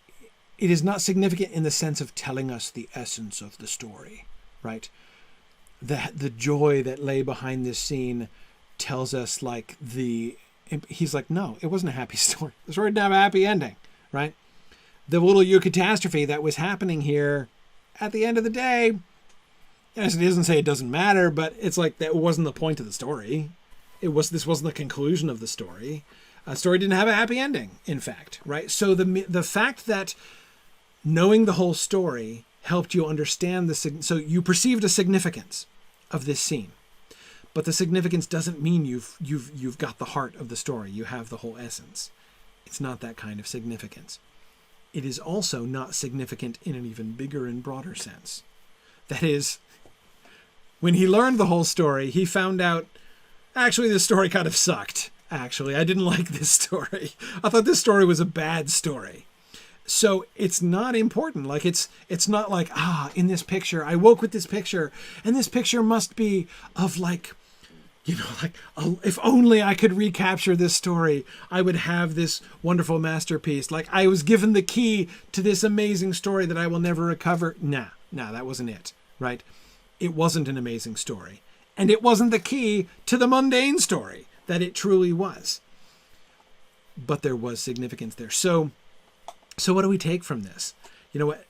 is not significant in the sense of telling us the essence of the story, right? The joy that lay behind this scene tells us he's like, no, it wasn't a happy story. The story didn't have a happy ending, right? The little eucatastrophe that was happening here, at the end of the day, yes, it doesn't say it doesn't matter, but it's like that wasn't the point of the story. This wasn't the conclusion of the story. A story didn't have a happy ending, in fact, right? So the fact that knowing the whole story helped you understand so you perceived a significance of this scene, but the significance doesn't mean you've got the heart of the story. You have the whole essence. It's not that kind of significance. It is also not significant in an even bigger and broader sense. That is, when he learned the whole story, he found out, actually, this story kind of sucked. Actually, I didn't like this story. I thought this story was a bad story. So it's not important. Like it's not like, in this picture, I woke with this picture, and this picture must be of like, if only I could recapture this story, I would have this wonderful masterpiece. Like I was given the key to this amazing story that I will never recover. Nah, that wasn't it, right? It wasn't an amazing story. And it wasn't the key to the mundane story that it truly was. But there was significance there. So what do we take from this? You know what?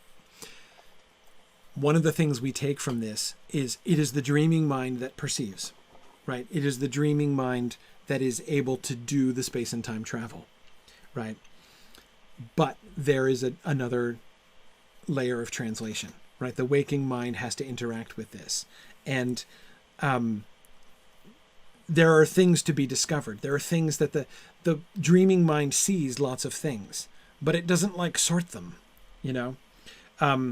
One of the things we take from this is it is the dreaming mind that perceives, right? It is the dreaming mind that is able to do the space and time travel, right? But there is another layer of translation, right? The waking mind has to interact with this. And there are things to be discovered. There are things that the dreaming mind sees, lots of things, but it doesn't like sort them, the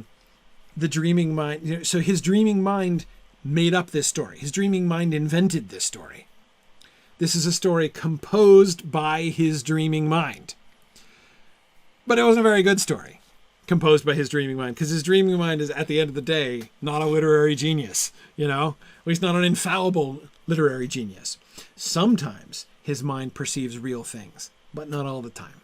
dreaming mind. So his dreaming mind made up this story. His dreaming mind invented this story. This is a story composed by his dreaming mind. But it wasn't a very good story composed by his dreaming mind, because his dreaming mind is, at the end of the day, not a literary genius, At least not an infallible literary genius. Sometimes his mind perceives real things, but not all the time.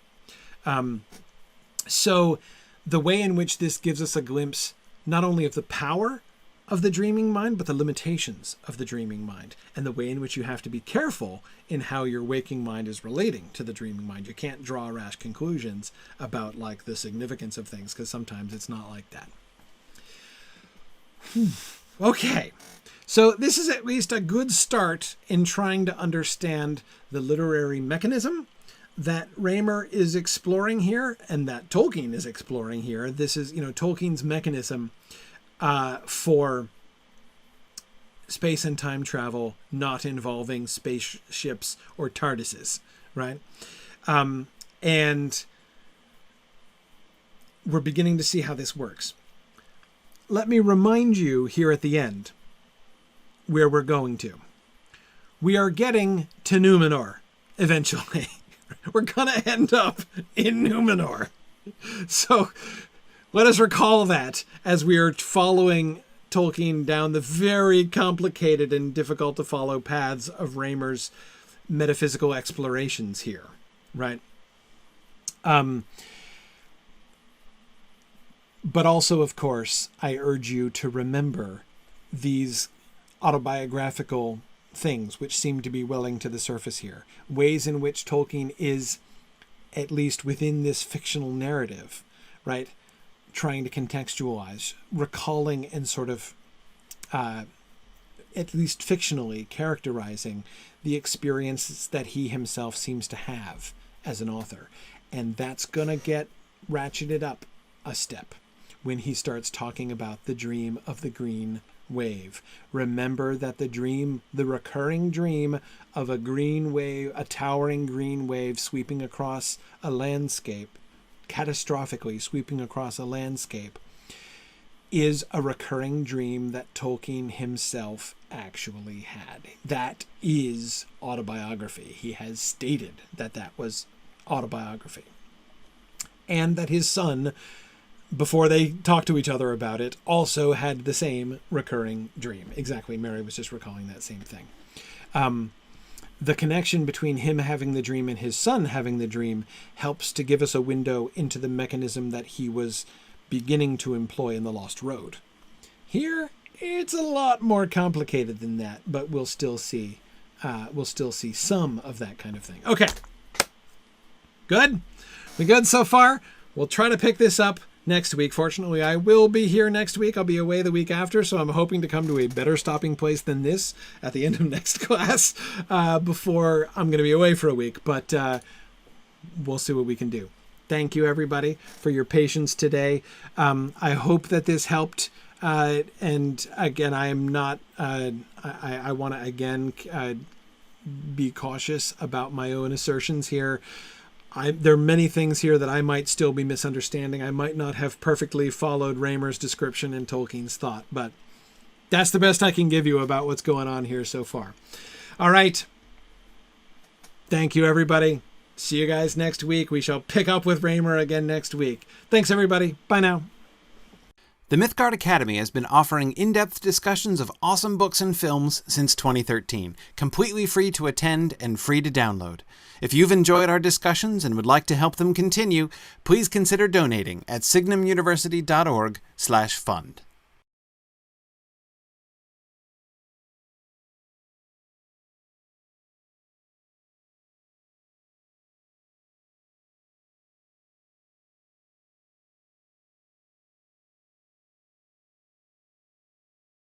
So the way in which this gives us a glimpse not only of the power of the dreaming mind, but the limitations of the dreaming mind, and the way in which you have to be careful in how your waking mind is relating to the dreaming mind. You can't draw rash conclusions about like the significance of things, because sometimes it's not like that. Okay. So this is at least a good start in trying to understand the literary mechanism that Raymer is exploring here, and that Tolkien is exploring here. This is, Tolkien's mechanism for space and time travel not involving spaceships or TARDISes, right? And we're beginning to see how this works. Let me remind you here at the end where we're going to. We are getting to Numenor eventually. We're going to end up in Numenor. So let us recall that as we are following Tolkien down the very complicated and difficult to follow paths of Raymer's metaphysical explorations here, right? But also, of course, I urge you to remember these autobiographical things which seem to be welling to the surface here. Ways in which Tolkien is, at least within this fictional narrative, right, trying to contextualize, recalling and sort of, at least fictionally, characterizing the experiences that he himself seems to have as an author. And that's going to get ratcheted up a step when he starts talking about the dream of the green wave. Remember that the recurring dream of a green wave, a towering green wave sweeping across a landscape, catastrophically sweeping across a landscape, is a recurring dream that Tolkien himself actually had. That is autobiography. He has stated that that was autobiography. And that his son, before they talked to each other about it, also had the same recurring dream. Exactly. Mary was just recalling that same thing. The connection between him having the dream and his son having the dream helps to give us a window into the mechanism that he was beginning to employ in The Lost Road. Here, it's a lot more complicated than that, but we'll still see some of that kind of thing. Okay. Good? We good so far? We'll try to pick this up next week. Fortunately, I will be here next week. I'll be away the week after, so I'm hoping to come to a better stopping place than this at the end of next class before I'm going to be away for a week. But we'll see what we can do. Thank you, everybody, for your patience today. I hope that this helped. And again, I am not, I want to again be cautious about my own assertions here. There are many things here that I might still be misunderstanding. I might not have perfectly followed Raymer's description and Tolkien's thought, but that's the best I can give you about what's going on here so far. All right. Thank you, everybody. See you guys next week. We shall pick up with Raymer again next week. Thanks, everybody. Bye now. The Mythgard Academy has been offering in-depth discussions of awesome books and films since 2013, completely free to attend and free to download. If you've enjoyed our discussions and would like to help them continue, please consider donating at signumuniversity.org/fund.